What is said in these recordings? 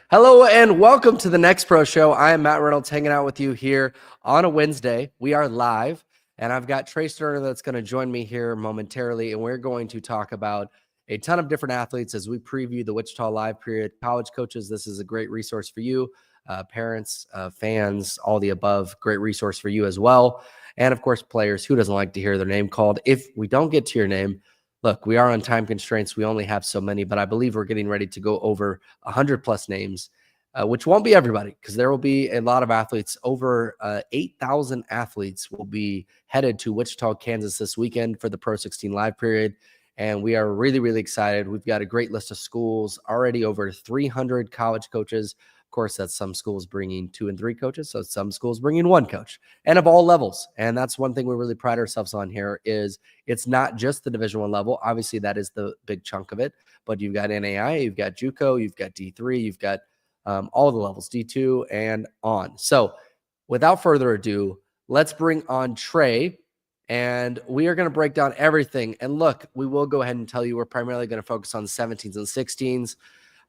Hello and welcome to the Next Pro Show. I am Matt Reynolds hanging out with you here on a Wednesday. We are live, and I've got Trey Sterner that's going to join me here momentarily, and we're going to talk about a ton of different athletes as we preview the Wichita Live period. College coaches, this is a great resource for you. Parents, fans, all the above, great resource for you as well. And of course, players. Who doesn't like to hear their name called? If we don't get to your name, look, we are on time constraints. We only have so many, but I believe we're getting ready to go over 100 plus names, which won't be everybody because there will be a lot of athletes. Over 8,000 athletes will be headed to Wichita, Kansas this weekend for the Pro 16 Live period. And we are really, really excited. We've got a great list of schools, already over 300 college coaches. Of course, that's some schools bringing 2 and 3 coaches. So some schools bringing 1 coach, and of all levels. And that's one thing we really pride ourselves on here is it's not just the Division I level. Obviously, that is the big chunk of it. But you've got NAI, you've got JUCO, you've got D3, you've got all the levels, D2 and on. So without further ado, let's bring on Trey. And we are going to break down everything. And look, we will go ahead and tell you we're primarily going to focus on 17s and 16s.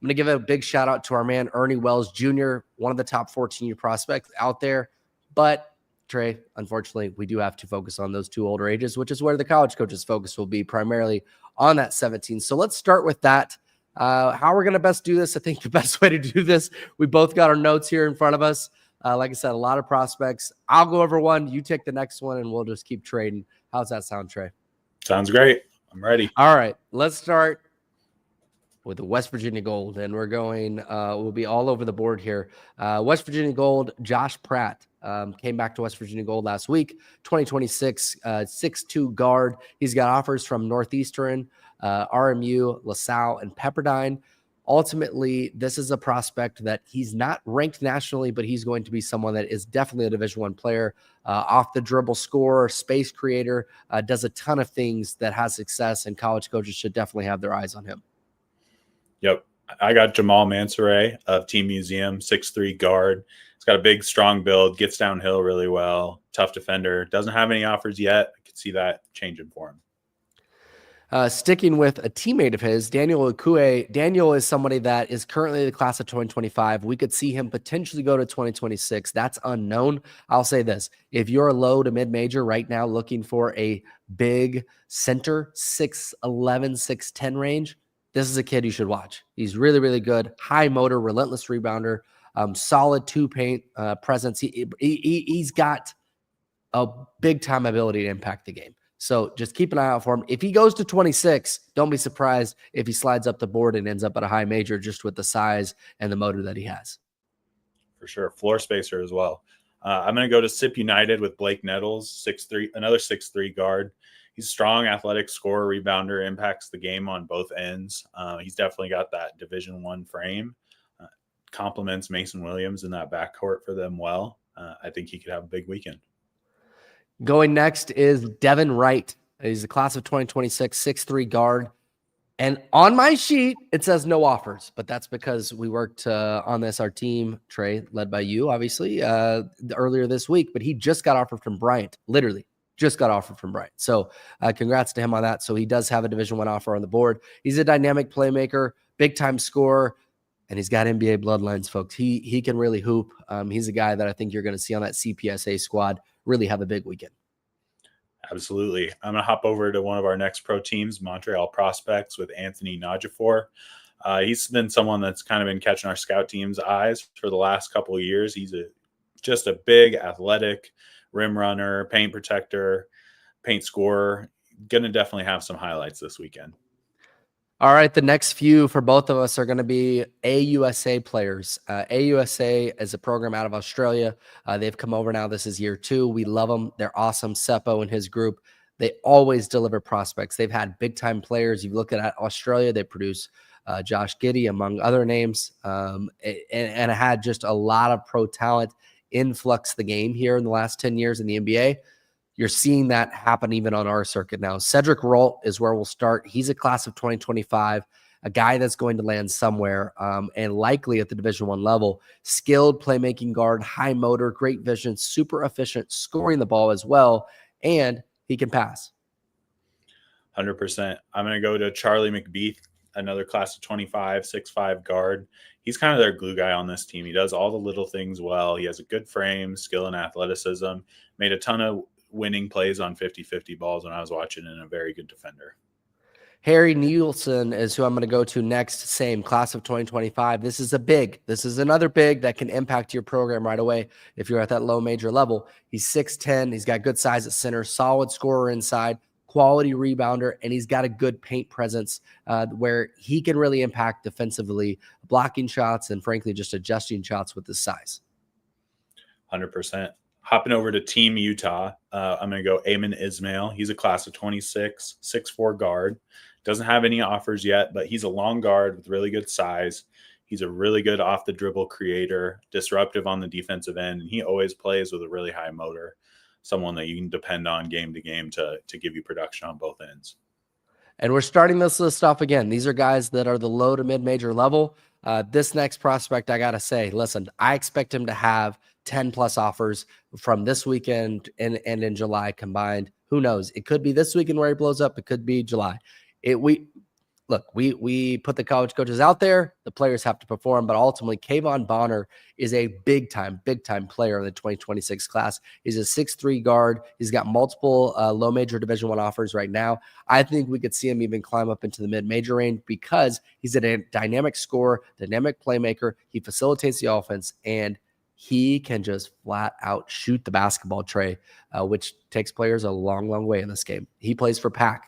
I'm going to give a big shout out to our man, Ernie Wells Jr., one of the top 14 prospects out there. But Trey, unfortunately, we do have to focus on those 2 older ages, which is where the college coaches' focus will be primarily on that 17. So let's start with that. How we're going to best do this, I think the best way to do this, we both got our notes here in front of us. Like I said, a lot of prospects. I'll go over one. You take the next one, and we'll just keep trading. How's that sound, Trey? Sounds great. I'm ready. All right. Let's start with the West Virginia Gold, and we're going, we'll be all over the board here. West Virginia Gold, Josh Pratt came back to West Virginia Gold last week, 2026, 6'2" guard. He's got offers from Northeastern, RMU, LaSalle, and Pepperdine. Ultimately, this is a prospect that he's not ranked nationally, but he's going to be someone that is definitely a Division I player, off the dribble scorer, space creator, does a ton of things that has success, and college coaches should definitely have their eyes on him. Yep. I got Jamal Mansoure of Team Museum, 6'3" guard. He's got a big, strong build, gets downhill really well, tough defender. Doesn't have any offers yet. I could see that changing for him. Sticking with a teammate of his, Daniel Akue. Daniel is somebody that is currently the class of 2025. We could see him potentially go to 2026. That's unknown. I'll say this. If you're a low to mid-major right now looking for a big center, 6'11", 6'10" range, this is a kid you should watch. He's really, really good. High motor, relentless rebounder, solid 2-paint presence. He's got a big-time ability to impact the game. So just keep an eye out for him. If he goes to 26, don't be surprised if he slides up the board and ends up at a high major just with the size and the motor that he has. For sure. Floor spacer as well. I'm going to go to Sip United with Blake Nettles, 6'3", another 6'3" guard. He's strong, athletic scorer, rebounder, impacts the game on both ends. He's definitely got that Division I frame. Complements Mason Williams in that backcourt for them well. I think he could have a big weekend. Going next is Devin Wright. He's the class of 2026, 6'3" guard. And on my sheet, it says no offers, but that's because we worked on this, our team, Trey, led by you, obviously, earlier this week. But he just got offered from Bryant, literally. Just got offered from Bryant. So congrats to him on that. So he does have a Division I offer on the board. He's a dynamic playmaker, big-time scorer, and he's got NBA bloodlines, folks. He can really hoop. He's a guy that I think you're going to see on that CPSA squad really have a big weekend. Absolutely. I'm going to hop over to one of our next pro teams, Montreal Prospects, with Anthony Najafor. He's been someone that's kind of been catching our scout team's eyes for the last couple of years. He's just a big, athletic rim runner, paint protector, paint scorer. Going to definitely have some highlights this weekend. All right, the next few for both of us are going to be AUSA players. AUSA is a program out of Australia. They've come over now. This is year 2. We love them. They're awesome. Seppo and his group, they always deliver prospects. They've had big-time players. You look at Australia, they produce Josh Giddey, among other names, and had just a lot of pro talent influx the game here in the last 10 years in the NBA. You're seeing that happen even on our circuit now. Cedric Rolt is where we'll start. He's a class of 2025, a guy that's going to land somewhere and likely at the Division I level. Skilled playmaking guard, high motor, great vision, super efficient, scoring the ball as well, and he can pass. 100%. I'm going to go to Charlie McBeath another class of 25, 6'5" guard. He's kind of their glue guy on this team. He does all the little things well. He has a good frame, skill, and athleticism. Made a ton of winning plays on 50-50 balls when I was watching, and a very good defender. Harry Nielsen is who I'm going to go to next. Same class of 2025. This is a big. This is another big that can impact your program right away if you're at that low major level. He's 6'10". He's got good size at center, solid scorer inside, quality rebounder, and he's got a good paint presence where he can really impact defensively, blocking shots and, frankly, just adjusting shots with his size. 100%. Hopping over to Team Utah, I'm going to go Ayman Ismail. He's a class of 26, 6'4" guard. Doesn't have any offers yet, but he's a long guard with really good size. He's a really good off-the-dribble creator, disruptive on the defensive end, and he always plays with a really high motor, someone that you can depend on game to game to give you production on both ends. And we're starting this list off again. These are guys that are the low to mid-major level. This next prospect, I got to say, listen, I expect him to have 10-plus offers from this weekend and in July combined. Who knows? It could be this weekend where he blows up. It could be July. We put the college coaches out there. The players have to perform, but ultimately, Kayvon Bonner is a big time player in the 2026 class. He's a 6'3" guard. He's got multiple low major Division I offers right now. I think we could see him even climb up into the mid-major range because he's a dynamic scorer, dynamic playmaker. He facilitates the offense, and he can just flat out shoot the basketball, Trey, which takes players a long, long way in this game. He plays for Pac.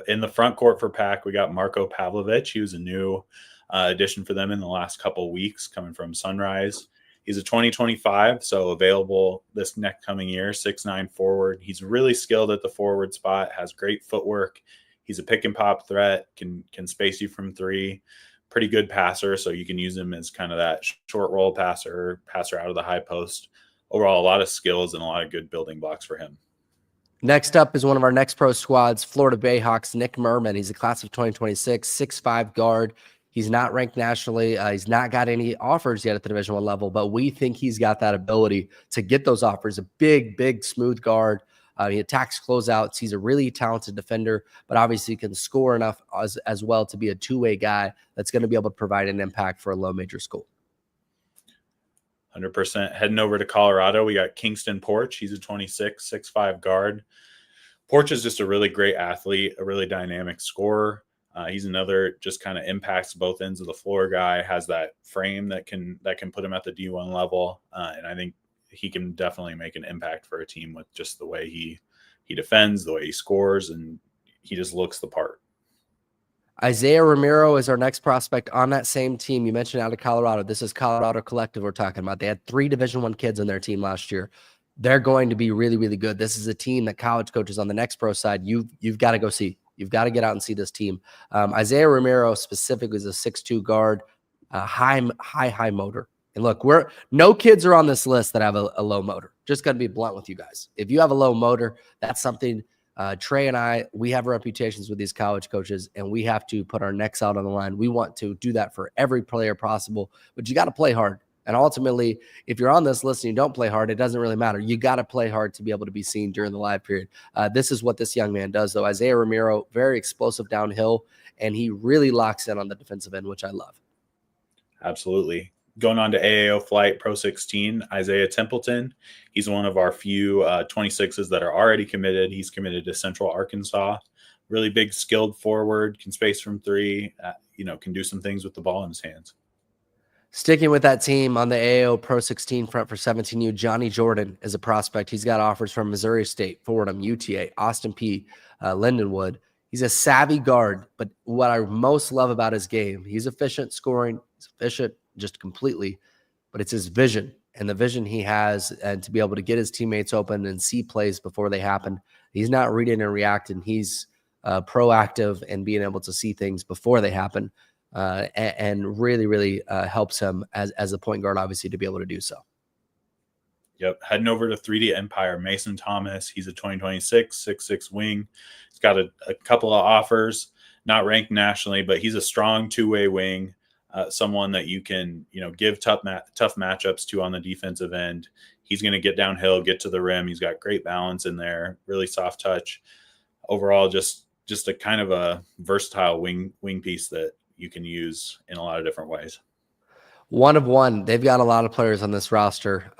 In the front court for Pac, we got Marko Pavlovic. He was a new addition for them in the last couple of weeks, coming from Sunrise. He's a 2025, so available this next coming year, 6'9" forward. He's really skilled at the forward spot, has great footwork. He's a pick and pop threat, can space you from three. Pretty good passer, so you can use him as kind of that short roll passer out of the high post. Overall, a lot of skills and a lot of good building blocks for him. Next up is one of our next pro squads, Florida Bayhawks, Nick Merman. He's a class of 2026, 6'5" guard. He's not ranked nationally. He's not got any offers yet at the Division I level, but we think he's got that ability to get those offers. A big, smooth guard. He attacks closeouts. He's a really talented defender, but obviously can score enough as well to be a two-way guy that's going to be able to provide an impact for a low major school. 100%. Heading over to Colorado, we got Kingston Porch. He's a 26, 6'5" guard. Porch is just a really great athlete, a really dynamic scorer. He's another just kind of impacts both ends of the floor guy, has that frame that can put him at the D1 level. And I think he can definitely make an impact for a team with just the way he defends, the way he scores, and he just looks the part. Isaiah Romero is our next prospect on that same team. You mentioned out of Colorado. This is Colorado Collective we're talking about. They had 3 Division I kids on their team last year. They're going to be really, really good. This is a team that college coaches on the next pro side, you've got to go see. You've got to get out and see this team. Isaiah Romero specifically is a 6'2" guard, high motor. And look, no kids are on this list that have a low motor. Just got to be blunt with you guys. If you have a low motor, that's something Trey and I, we have reputations with these college coaches, and we have to put our necks out on the line. We want to do that for every player possible, but you got to play hard. And ultimately, if you're on this list and you don't play hard, it doesn't really matter. You got to play hard to be able to be seen during the live period. This is what this young man does, though. Isaiah Romero, very explosive downhill, and he really locks in on the defensive end, which I love. Absolutely. Going on to AAO Flight Pro 16, Isaiah Templeton. He's one of our few 26s that are already committed. He's committed to Central Arkansas. Really big, skilled forward, can space from three, can do some things with the ball in his hands. Sticking with that team on the AAO Pro 16 front for 17U, Johnny Jordan is a prospect. He's got offers from Missouri State, Fordham, UTA, Austin P, Lindenwood. He's a savvy guard, but what I most love about his game, he's efficient scoring, he's efficient just completely, but it's his vision and the vision he has, and to be able to get his teammates open and see plays before they happen. He's not reading and reacting. He's proactive and being able to see things before they happen. And really helps him as a point guard, obviously, to be able to do so. Yep. Heading over to 3D Empire, Mason Thomas. He's a 2026 6'6" wing. He's got a couple of offers, not ranked nationally, but he's a strong two-way wing, someone that you can, give tough matchups to on the defensive end. He's going to get downhill, get to the rim. He's got great balance in there, really soft touch. Overall, just just a kind of a versatile wing piece that you can use in a lot of different ways. One of one. They've got a lot of players on this roster.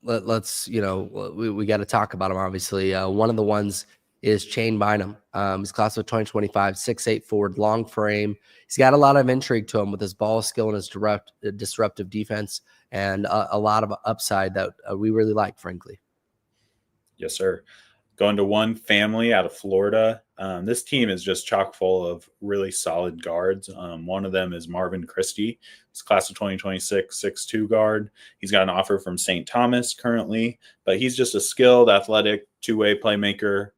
Let's we got to talk about them. Obviously, one of the ones is Chain Bynum. He's class of 2025, 6'8" forward, long frame. He's got a lot of intrigue to him with his ball skill and his disruptive defense, and a lot of upside that we really like, frankly. Yes, sir. Going to one family out of Florida. This team is just chock full of really solid guards. One of them is Marvin Christie. He's class of 2026, 6'2" guard. He's got an offer from St. Thomas currently, but he's just a skilled, athletic, two-way playmaker,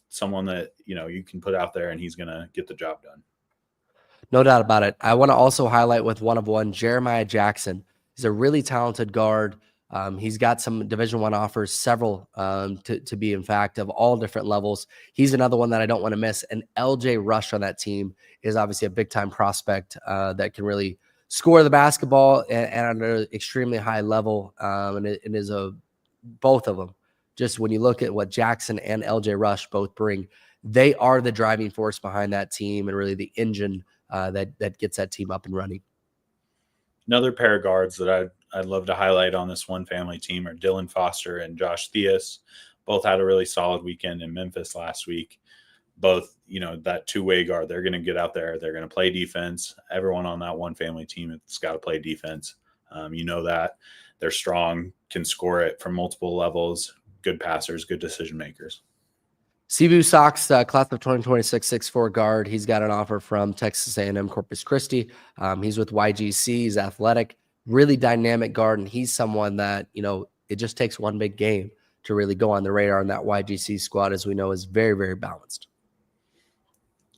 someone that, you can put out there and he's going to get the job done. No doubt about it. I want to also highlight with one of one, Jeremiah Jackson. He's a really talented guard. He's got some Division I offers, several to be, in fact, of all different levels. He's another one that I don't want to miss. And LJ Rush on that team is obviously a big-time prospect that can really score the basketball and at an extremely high level. And it is both of them. Just when you look at what Jackson and LJ Rush both bring, they are the driving force behind that team and really the engine that gets that team up and running. Another pair of guards that I'd love to highlight on this one family team are Dylan Foster and Josh Theus. Both had a really solid weekend in Memphis last week. Both, that two-way guard, they're going to get out there. They're going to play defense. Everyone on that one family team has got to play defense. That. They're strong, can score it from multiple levels, good passers, good decision makers. Sivu Sox, class of 2026, 6'4" guard. He's got an offer from Texas A&M Corpus Christi. He's with YGC. He's athletic, really dynamic guard, and he's someone that, it just takes one big game to really go on the radar. And that YGC squad, as we know, is very, very balanced.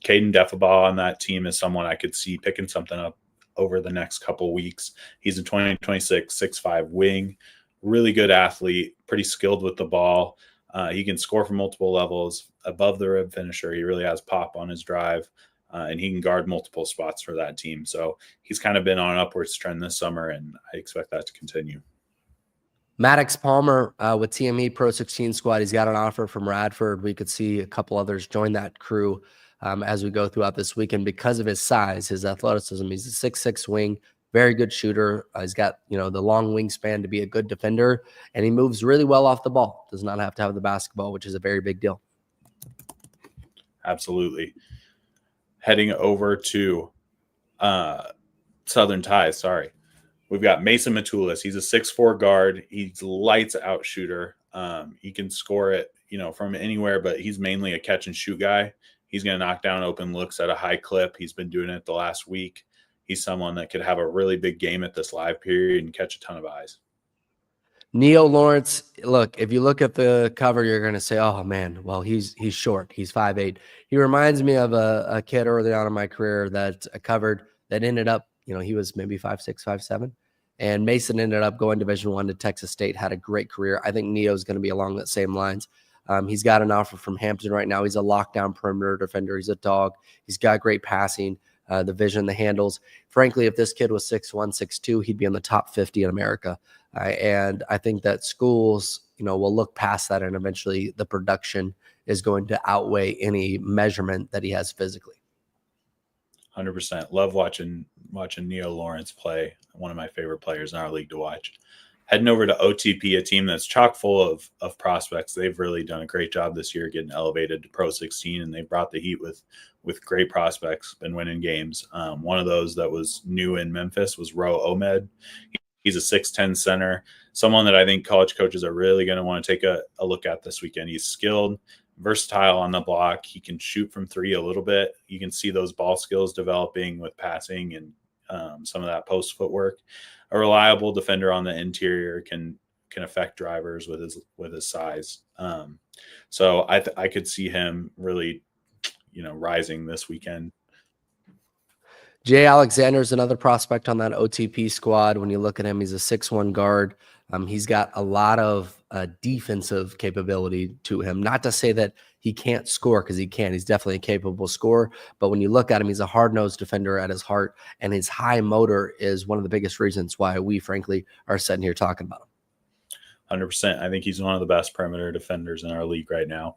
Caden Deffabaugh on that team is someone I could see picking something up over the next couple weeks. He's a 2026 6'5" wing, really good athlete, pretty skilled with the ball. He can score from multiple levels, above the rim finisher. He really has pop on his drive, and he can guard multiple spots for that team. So he's kind of been on an upwards trend this summer, and I expect that to continue. Maddox Palmer with TME Pro 16 squad. He's got an offer from Radford. We could see a couple others join that crew as we go throughout this weekend because of his size, his athleticism. He's a 6'6" wing. Very good shooter. He's got, the long wingspan to be a good defender, and he moves really well off the ball. Does not have to have the basketball, which is a very big deal. Absolutely. Heading over to Southern Ties, sorry. We've got Mason Matulis. He's a 6'4" guard. He's lights out shooter. He can score it, from anywhere, but he's mainly a catch and shoot guy. He's going to knock down open looks at a high clip. He's been doing it the last week. He's someone that could have a really big game at this live period and catch a ton of eyes. Neo Lawrence, look, if you look at the cover, you're going to say, oh, man, well, he's short. He's 5'8". He reminds me of a kid early on in my career that I covered that ended up, he was maybe 5'6", 5'7". And Mason ended up going Division I to Texas State, had a great career. I think Neo's going to be along that same lines. He's got an offer from Hampton right now. He's a lockdown perimeter defender. He's a dog. He's got great passing. The vision, the handles. Frankly, if this kid was 6'1", 6'2", he'd be in the top 50 in America. And I think that schools, will look past that, and eventually the production is going to outweigh any measurement that he has physically. 100%. Love watching Neo Lawrence play. One of my favorite players in our league to watch. Heading over to OTP, a team that's chock full of prospects. They've really done a great job this year getting elevated to Pro 16, and they brought the heat with great prospects, been winning games. One of those that was new in Memphis was Ro Omed. He's a 6'10" center, someone that I think college coaches are really going to want to take a look at this weekend. He's skilled, versatile on the block. He can shoot from three a little bit. You can see those ball skills developing with passing and some of that post footwork. A reliable defender on the interior can affect drivers with his size. So I could see him really, rising this weekend. Jay Alexander is another prospect on that OTP squad. When you look at him, he's a 6'1" guard. He's got a lot of defensive capability to him. Not to say that he can't score, because he can. He's definitely a capable scorer. But when you look at him, he's a hard-nosed defender at his heart, and his high motor is one of the biggest reasons why we, frankly, are sitting here talking about him. 100%. I think he's one of the best perimeter defenders in our league right now.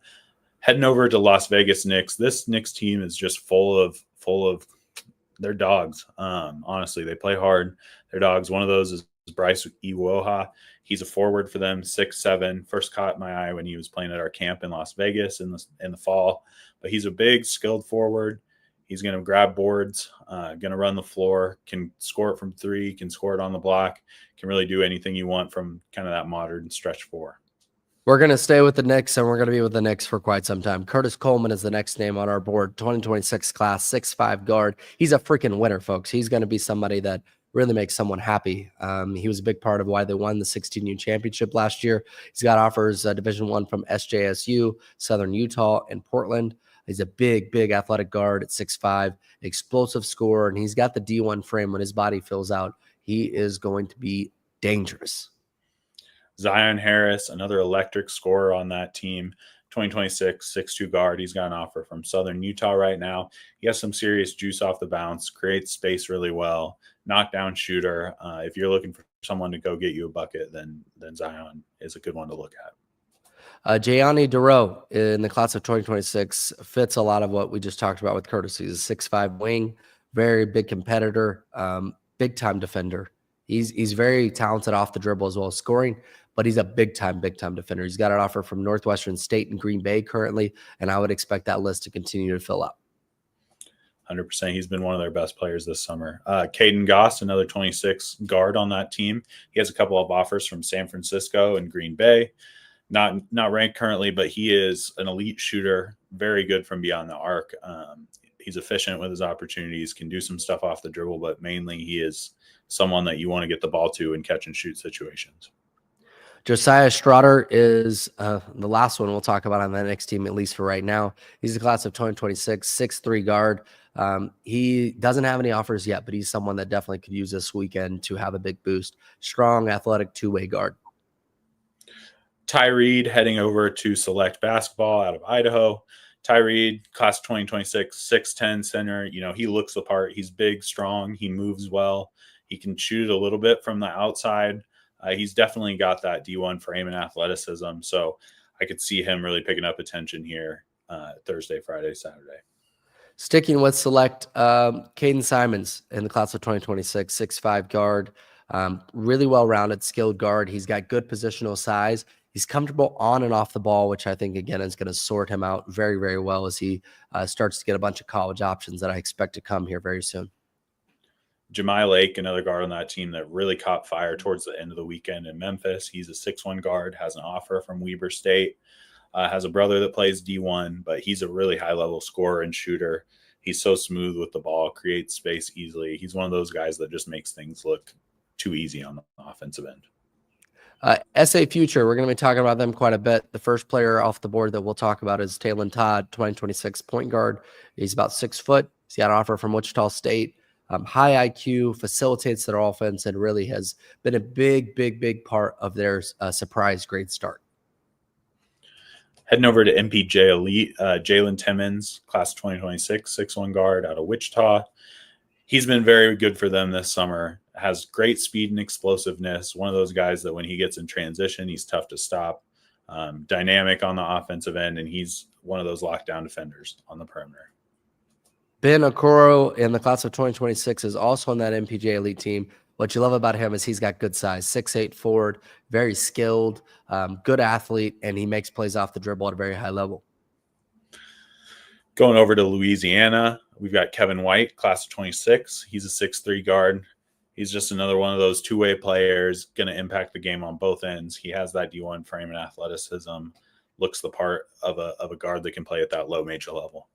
Heading over to Las Vegas Knicks. This Knicks team is just full of their dogs. Honestly, they play hard. They're dogs. One of those is Bryce Iwoha. He's a forward for them, 6'7". First caught my eye when he was playing at our camp in Las Vegas in the fall. But he's a big, skilled forward. He's going to grab boards, going to run the floor, can score it from three, can score it on the block, can really do anything you want from kind of that modern stretch four. We're going to stay with the Knicks, and we're going to be with the Knicks for quite some time. Curtis Coleman is the next name on our board, 2026 class, 6'5" guard. He's a freaking winner, folks. He's going to be somebody that really makes someone happy. He was a big part of why they won the 16U championship last year. He's got offers Division I from SJSU, Southern Utah, and Portland. He's a big, big athletic guard at 6'5", explosive scorer, and he's got the D1 frame when his body fills out. He is going to be dangerous. Zion Harris, another electric scorer on that team, 2026, 6'2" guard. He's got an offer from Southern Utah right now. He has some serious juice off the bounce, creates space really well, knockdown shooter. If you're looking for someone to go get you a bucket, then Zion is a good one to look at. Jayani Duro in the class of 2026 fits a lot of what we just talked about with Curtis. He's a 6'5" wing, very big competitor, big-time defender. He's very talented off the dribble as well as scoring, but he's a big-time defender. He's got an offer from Northwestern State and Green Bay currently, and I would expect that list to continue to fill up. 100%. He's been one of their best players this summer. Caden Goss, another 26 guard on that team. He has a couple of offers from San Francisco and Green Bay. Not ranked currently, but he is an elite shooter, very good from beyond the arc. He's efficient with his opportunities, can do some stuff off the dribble, but mainly he is someone that you want to get the ball to in catch and shoot situations. Josiah Strotter is the last one we'll talk about on the next team, at least for right now. He's the class of 2026, 6'3" guard. He doesn't have any offers yet, but he's someone that definitely could use this weekend to have a big boost. Strong, athletic, two-way guard. Ty Reed heading over to Select Basketball out of Idaho. Ty Reed, class of 2026, 6'10" center. He looks the part. He's big, strong. He moves well. He can shoot a little bit from the outside. He's definitely got that D1 frame and athleticism. So I could see him really picking up attention here Thursday, Friday, Saturday. Sticking with Select, Caden Simons in the class of 2026, 6'5" guard. Really well-rounded, skilled guard. He's got good positional size. He's comfortable on and off the ball, which I think, again, is going to sort him out very, very well as he starts to get a bunch of college options that I expect to come here very soon. Jemai Lake, another guard on that team that really caught fire towards the end of the weekend in Memphis. He's a 6'1" guard, has an offer from Weber State, has a brother that plays D1, but he's a really high-level scorer and shooter. He's so smooth with the ball, creates space easily. He's one of those guys that just makes things look too easy on the offensive end. SA Future, we're going to be talking about them quite a bit. The first player off the board that we'll talk about is Talon Todd, 2026 point guard. He's about 6 foot. He's got an offer from Wichita State. High IQ, facilitates their offense, and really has been a big part of their surprise great start. Heading over to MPJ Elite, Jalen Timmons, class of 2026, 6'1" guard out of Wichita. He's been very good for them this summer. Has great speed and explosiveness. One of those guys that when he gets in transition, he's tough to stop. Dynamic on the offensive end, and he's one of those lockdown defenders on the perimeter. Ben Okoro in the class of 2026 is also on that MPJ Elite team. What you love about him is he's got good size, 6'8" forward, very skilled, good athlete, and he makes plays off the dribble at a very high level. Going over to Louisiana, we've got Kevin White, class of 26. He's a 6'3" guard. He's just another one of those two-way players, going to impact the game on both ends. He has that D1 frame and athleticism, looks the part of a guard that can play at that low major level.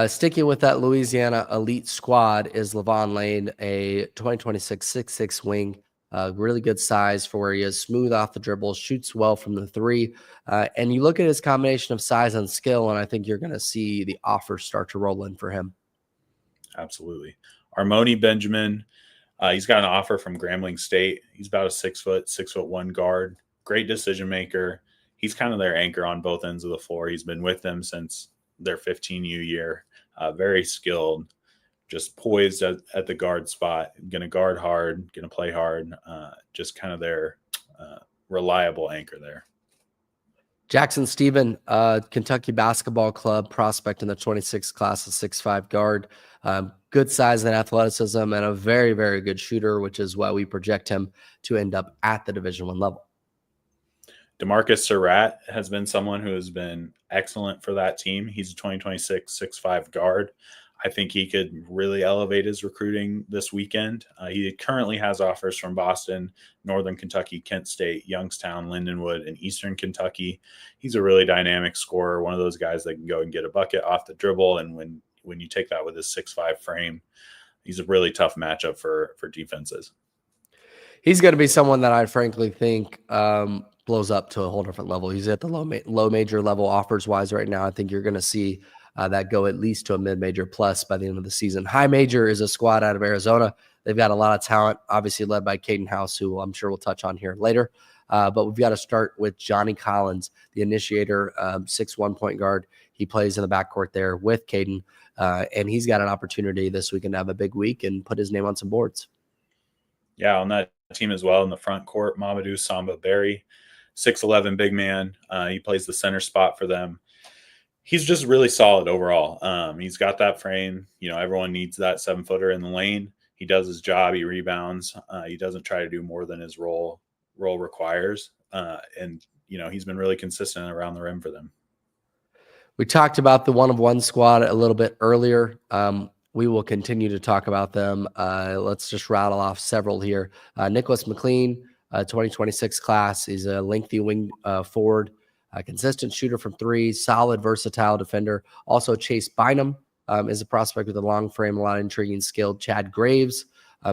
Sticking with that Louisiana elite squad is Levon Lane, a 2026 6'6" wing, really good size for where he is, smooth off the dribble, shoots well from the three. And you look at his combination of size and skill, and I think you're going to see the offers start to roll in for him. Absolutely. Armoni Benjamin, he's got an offer from Grambling State. He's about a 6'1" guard, great decision maker. He's kind of their anchor on both ends of the floor. He's been with them since their 15U year. Very skilled, just poised at the guard spot, going to guard hard, going to play hard, just kind of their reliable anchor there. Jackson Stephen, Kentucky Basketball Club prospect in the 26th class, a 6'5" guard. Good size and athleticism, and a very, very good shooter, which is why we project him to end up at the Division I level. DeMarcus Surratt has been someone who has been excellent for that team. He's a 2026 6'5" guard. I think he could really elevate his recruiting this weekend. He currently has offers from Boston, Northern Kentucky, Kent State, Youngstown, Lindenwood, and Eastern Kentucky. He's a really dynamic scorer, one of those guys that can go and get a bucket off the dribble. And when you take that with his 6'5" frame, he's a really tough matchup for defenses. He's going to be someone that I frankly think blows up to a whole different level. He's at the low major level offers wise right now. I think you're going to see that go at least to a mid-major plus by the end of the season. High major is a squad out of Arizona. They've got a lot of talent, obviously led by Caden House, who I'm sure we'll touch on here later. But we've got to start with Johnny Collins, the initiator, 6'1" point guard. He plays in the backcourt there with Caden, and he's got an opportunity this weekend to have a big week and put his name on some boards. Yeah, on that team as well in the front court, Mamadou Samba Berry, 6'11" big man. He plays the center spot for them. He's just really solid overall. He's got that frame. Everyone needs that 7-footer in the lane. He does his job. He rebounds. He doesn't try to do more than his role requires. And he's been really consistent around the rim for them. We talked about the 1-of-1 squad a little bit earlier. We will continue to talk about them. Let's just rattle off several here. Nicholas McLean, 2026 class. He's a lengthy wing forward. A consistent shooter from three, solid, versatile defender. Also, Chase Bynum is a prospect with a long frame, a lot of intriguing skill. Chad Graves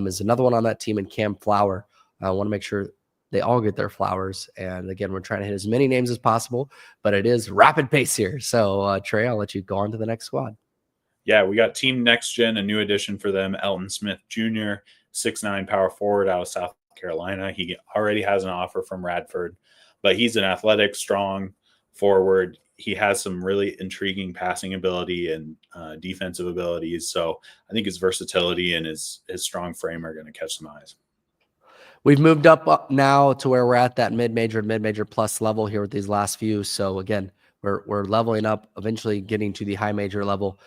is another one on that team, and Cam Flower. I want to make sure they all get their flowers. And again, we're trying to hit as many names as possible, but it is rapid pace here. So, Trey, I'll let you go on to the next squad. Yeah, we got Team Next Gen, a new addition for them, Elton Smith Jr., 6'9" power forward out of South Carolina. He already has an offer from Radford. But he's an athletic, strong forward. He has some really intriguing passing ability and defensive abilities. So I think his versatility and his strong frame are going to catch some eyes. We've moved up now to where we're at that mid-major plus level here with these last few. So again, we're leveling up, eventually getting to the high major level.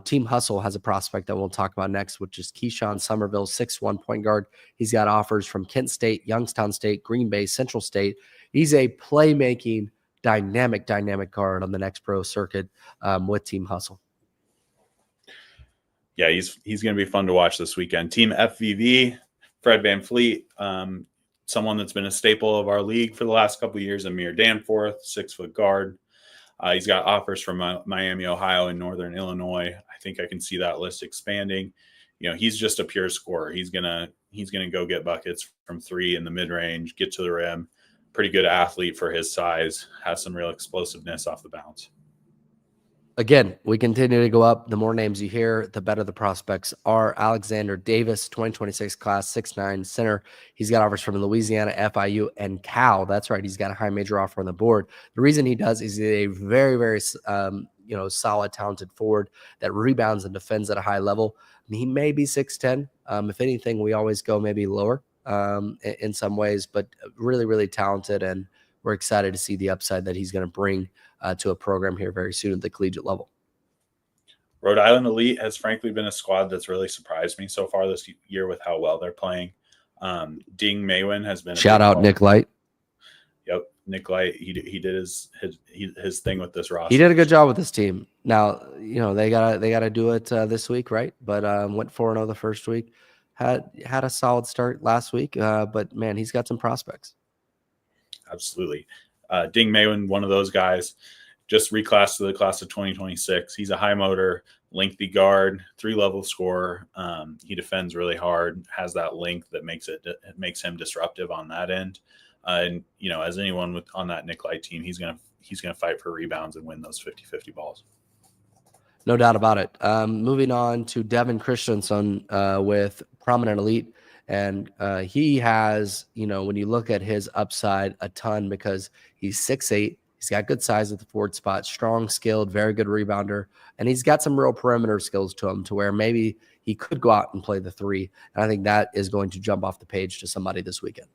Team Hustle has a prospect that we'll talk about next, which is Keyshawn Somerville, 6'1" point guard. He's got offers from Kent State, Youngstown State, Green Bay, Central State. He's a playmaking, dynamic guard on the next pro circuit with Team Hustle. Yeah, he's going to be fun to watch this weekend. Team FVV, Fred Van Fleet, someone that's been a staple of our league for the last couple of years, Amir Danforth, 6-foot guard. He's got offers from Miami, Ohio, and Northern Illinois. I think I can see that list expanding. He's just a pure scorer. He's gonna go get buckets from three in the mid range, get to the rim. Pretty good athlete for his size. Has some real explosiveness off the bounce. Again, we continue to go up. The more names you hear, the better the prospects are. Alexander Davis, 2026 class, 6'9" center. He's got offers from Louisiana, FIU, and Cal. That's right. He's got a high major offer on the board. The reason he does is he's a very, very solid, talented forward that rebounds and defends at a high level. He may be 6'10". If anything, we always go maybe lower in some ways, but really, really talented. And we're excited to see the upside that he's going to bring to a program here very soon at the collegiate level. Rhode Island Elite has frankly been a squad that's really surprised me so far this year with how well they're playing. Ding Maywin has been shout out Nick Light. Yep, Nick Light. He did his thing with this roster. He did a good job with this team. Now they gotta do it this week, right? But went 4-0 the first week. Had a solid start last week, but man, he's got some prospects. Absolutely. Ding Maywin, one of those guys, just reclassed to the class of 2026. He's a high motor, lengthy guard, 3-level scorer. He defends really hard, has that length that makes him disruptive on that end. And as anyone on that Nick Light team, he's gonna fight for rebounds and win those 50-50 balls. No doubt about it. Moving on to Devin Christensen with Prominent Elite. And he has, when you look at his upside, a ton because he's 6'8". He's got good size at the forward spot, strong, skilled, very good rebounder. And he's got some real perimeter skills to him to where maybe he could go out and play the three. And I think that is going to jump off the page to somebody this weekend.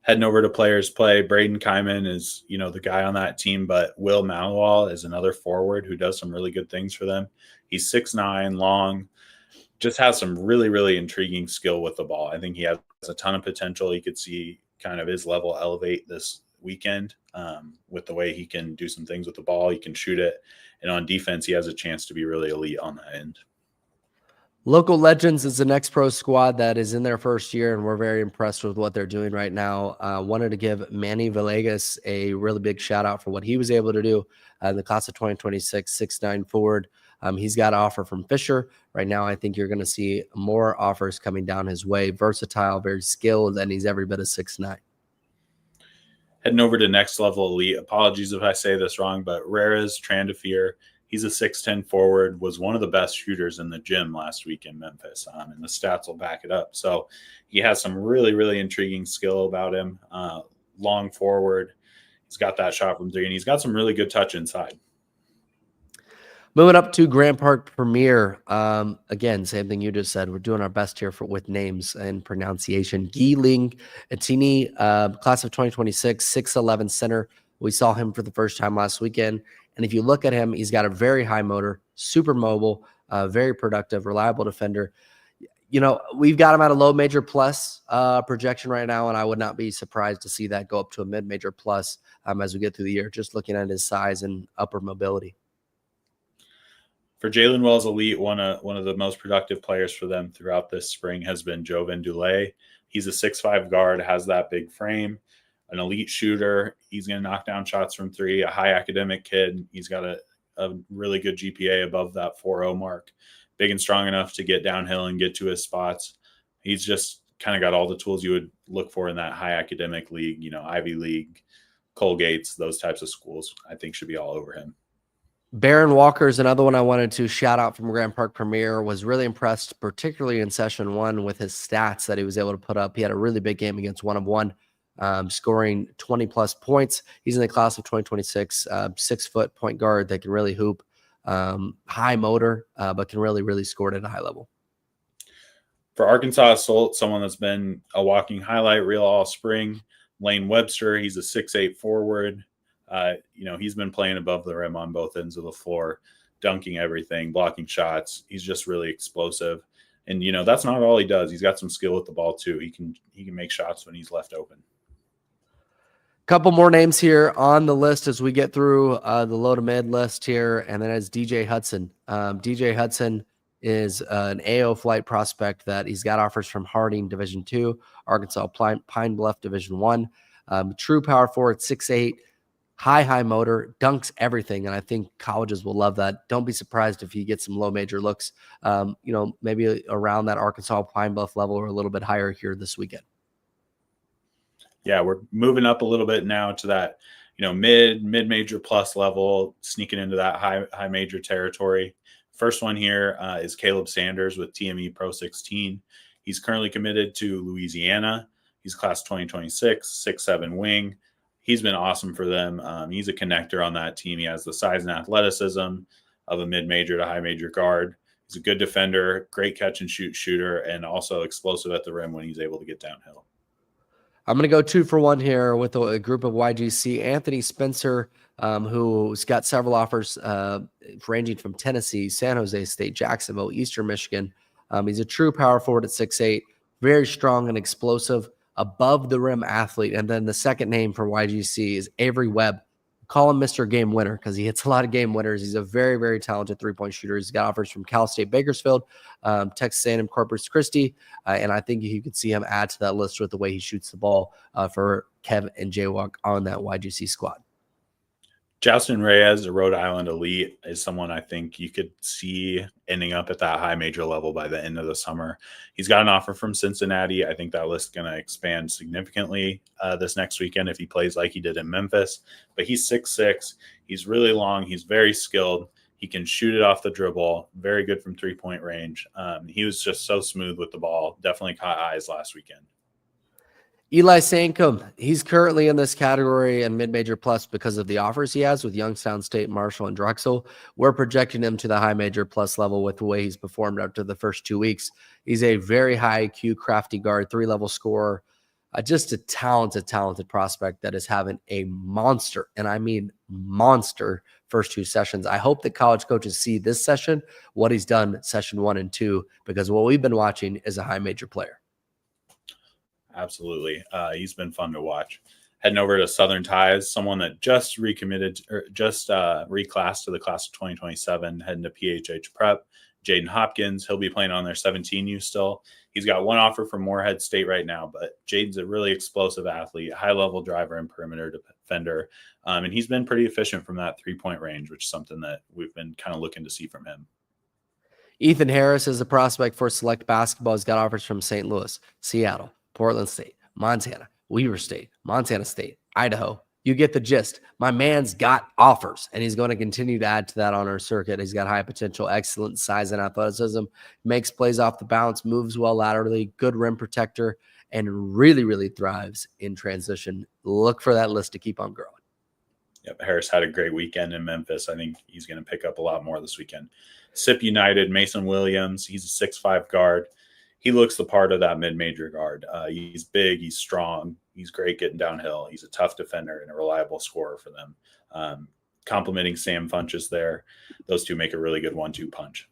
Heading over to players play, Braden Kyman is, the guy on that team, but Will Maliwal is another forward who does some really good things for them. He's 6'9", long, just has some really, really intriguing skill with the ball. I think he has a ton of potential. You could see kind of his level elevate this weekend with the way he can do some things with the ball. He can shoot it. And on defense, he has a chance to be really elite on that end. Local Legends is the next pro squad that is in their first year, and we're very impressed with what they're doing right now. Wanted to give Manny Villegas a really big shout out for what he was able to do in the class of 2026, 6'9" forward. He's got an offer from Fisher. Right now, I think you're going to see more offers coming down his way. Versatile, very skilled, and he's every bit of 6'9". Heading over to next level elite. Apologies if I say this wrong, but Rares Trandafir, he's a 6'10" forward, was one of the best shooters in the gym last week in Memphis, and the stats will back it up. So he has some really, really intriguing skill about him. Long forward. He's got that shot from three, and he's got some really good touch inside. Moving up to Grand Park Premier. Again, same thing you just said. We're doing our best here with names and pronunciation. Giling Atini, class of 2026, 6'11" center. We saw him for the first time last weekend. And if you look at him, he's got a very high motor, super mobile, very productive, reliable defender. We've got him at a low major plus projection right now, and I would not be surprised to see that go up to a mid-major plus as we get through the year, just looking at his size and upper mobility. For Jalen Wells Elite, one of the most productive players for them throughout this spring has been Jovan Dulé. He's a 6'5" guard, has that big frame, an elite shooter. He's going to knock down shots from three, a high academic kid. He's got a really good GPA above that 4.0 mark, big and strong enough to get downhill and get to his spots. He's just kind of got all the tools you would look for in that high academic league, Ivy League, Colgate's, those types of schools, I think should be all over him. Baron Walker is another one I wanted to shout out from Grand Park Premier. Was really impressed, particularly in session one, with his stats that he was able to put up. He had a really big game against 1-of-1, scoring 20-plus points. He's in the class of 2026, 6-foot point guard that can really hoop, high motor, but can really, really score at a high level. For Arkansas Assault, someone that's been a walking highlight reel all spring, Lane Webster. He's a 6'8" forward. He's been playing above the rim on both ends of the floor, dunking everything, blocking shots. He's just really explosive. And, that's not all he does. He's got some skill with the ball too. He can make shots when he's left open. Couple more names here on the list as we get through the low to mid list here. And then as DJ Hudson. DJ Hudson is an AO flight prospect that he's got offers from Harding Division II, Arkansas Pine Bluff Division I. True power forward, 6'8", high motor, dunks everything, and I think colleges will love that. Don't be surprised if he gets some low major looks, maybe around that Arkansas Pine Bluff level or a little bit higher here this weekend. Yeah, we're moving up a little bit now to that, mid-major plus level, sneaking into that high major territory. First one here is Caleb Sanders with TME Pro 16. He's currently committed to Louisiana. He's class 2026, 6'7" wing. He's been awesome for them. He's a connector on that team. He has the size and athleticism of a mid-major to high-major guard. He's a good defender, great catch-and-shoot shooter, and also explosive at the rim when he's able to get downhill. I'm going to go 2 for 1 here with a group of YGC. Anthony Spencer, who's got several offers ranging from Tennessee, San Jose State, Jacksonville, Eastern Michigan. He's a true power forward at 6'8", very strong and explosive, above the rim athlete. And then the second name for YGC is Avery Webb. Call him Mr. Game Winner because he hits a lot of game winners. He's a very, very talented three-point shooter. He's got offers from Cal State Bakersfield, Texas A&M Corpus Christi, and I think you could see him add to that list with the way he shoots the ball for Kev and Jaywalk on that YGC squad. Justin Reyes, a Rhode Island elite, is someone I think you could see ending up at that high major level by the end of the summer. He's got an offer from Cincinnati. I think that list is going to expand significantly this next weekend if he plays like he did in Memphis. But he's 6'6". He's really long. He's very skilled. He can shoot it off the dribble. Very good from three-point range. He was just so smooth with the ball. Definitely caught eyes last weekend. Eli Sankum, he's currently in this category and mid-major plus because of the offers he has with Youngstown State, Marshall, and Drexel. We're projecting him to the high major plus level with the way he's performed after the first 2 weeks. He's a very high IQ, crafty guard, 3-level scorer. Just a talented prospect that is having a monster, and I mean monster, first two sessions. I hope that college coaches see this session, what he's done session 1 and 2, because what we've been watching is a high major player. Absolutely. He's been fun to watch. Heading over to Southern Ties, someone that just recommitted or just reclassed to the class of 2027, heading to PHH Prep. Jaden Hopkins, he'll be playing on their 17U still. He's got one offer from Morehead State right now, but Jaden's a really explosive athlete, high-level driver and perimeter defender, and he's been pretty efficient from that three-point range, which is something that we've been kind of looking to see from him. Ethan Harris is a prospect for select basketball. He's got offers from St. Louis, Seattle, Portland State, Montana, Weaver State, Montana State, Idaho. You get the gist. My man's got offers, and he's going to continue to add to that on our circuit. He's got high potential, excellent size and athleticism, makes plays off the bounce, moves well laterally, good rim protector, and really thrives in transition. Look for that list to keep on growing. Yep, Harris had a great weekend in Memphis. I think he's going to pick up a lot more this weekend. SIP United, Mason Williams, he's a 6'5" guard. He looks the part of that mid-major guard. He's big, he's strong, he's great getting downhill. He's a tough defender and a reliable scorer for them. Complimenting Sam Funches there. Those two make a really good 1-2 punch.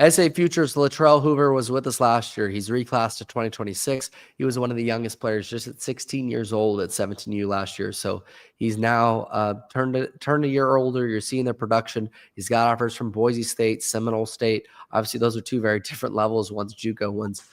SA Futures, Latrell Hoover was with us last year. He's reclassed to 2026. He was one of the youngest players, just at 16 years old at 17U last year. So he's now turned a year older. You're seeing the production. He's got offers from Boise State, Seminole State. Obviously, those are two very different levels. One's JUCO, one's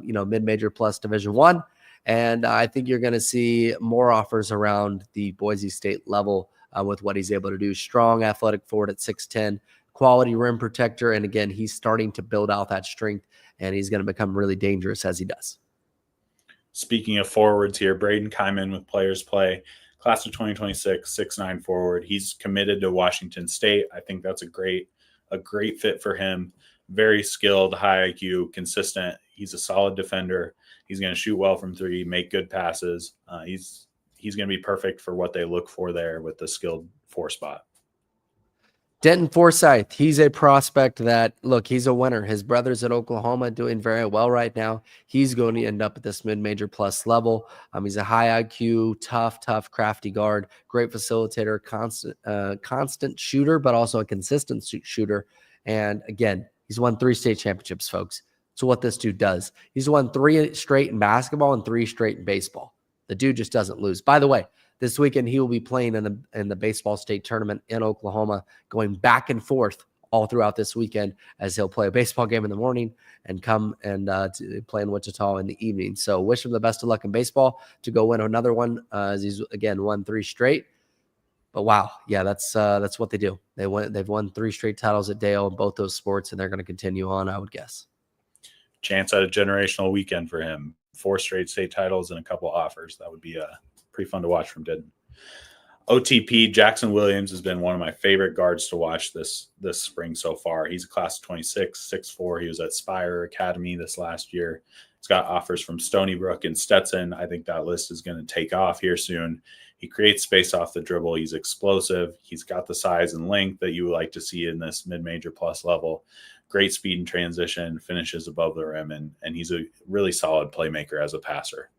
mid-major plus Division I. And I think you're going to see more offers around the Boise State level with what he's able to do. Strong, athletic forward at 6'10". Quality rim protector, and again, he's starting to build out that strength, and he's going to become really dangerous as he does. Speaking of forwards here, Braden Kyman with Players Play, class of 2026, 6'9" forward. He's committed to Washington State. I think that's a great fit for him. Very skilled, high IQ, consistent. He's a solid defender. He's going to shoot well from three, make good passes. He's going to be perfect for what they look for there with the skilled 4 spot. Denton Forsyth, he's a prospect that, look, he's a winner. His brother's at Oklahoma doing very well right now. He's going to end up at this mid-major plus level. He's a high IQ, tough, crafty guard, great facilitator, constant shooter, but also a consistent shooter. And again, he's won 3 state championships, folks. So what this dude does, he's won 3 straight in basketball and 3 straight in baseball. The dude just doesn't lose. By the way, this weekend, he will be playing in the baseball state tournament in Oklahoma, going back and forth all throughout this weekend, as he'll play a baseball game in the morning and come and play in Wichita in the evening. So wish him the best of luck in baseball to go win another one, as he's, again, won 3 straight. But wow, yeah, that's what they do. They've won 3 straight titles at Dale in both those sports, and they're going to continue on, I would guess. Chance at a generational weekend for him. 4 straight state titles and a couple offers. That would be pretty fun to watch from Denton. OTP, Jackson Williams has been one of my favorite guards to watch this spring so far. He's a class of 26, 6'4". He was at Spire Academy this last year. He's got offers from Stony Brook and Stetson. I think that list is going to take off here soon. He creates space off the dribble. He's explosive. He's got the size and length that you would like to see in this mid-major plus level. Great speed and transition, finishes above the rim, and he's a really solid playmaker as a passer.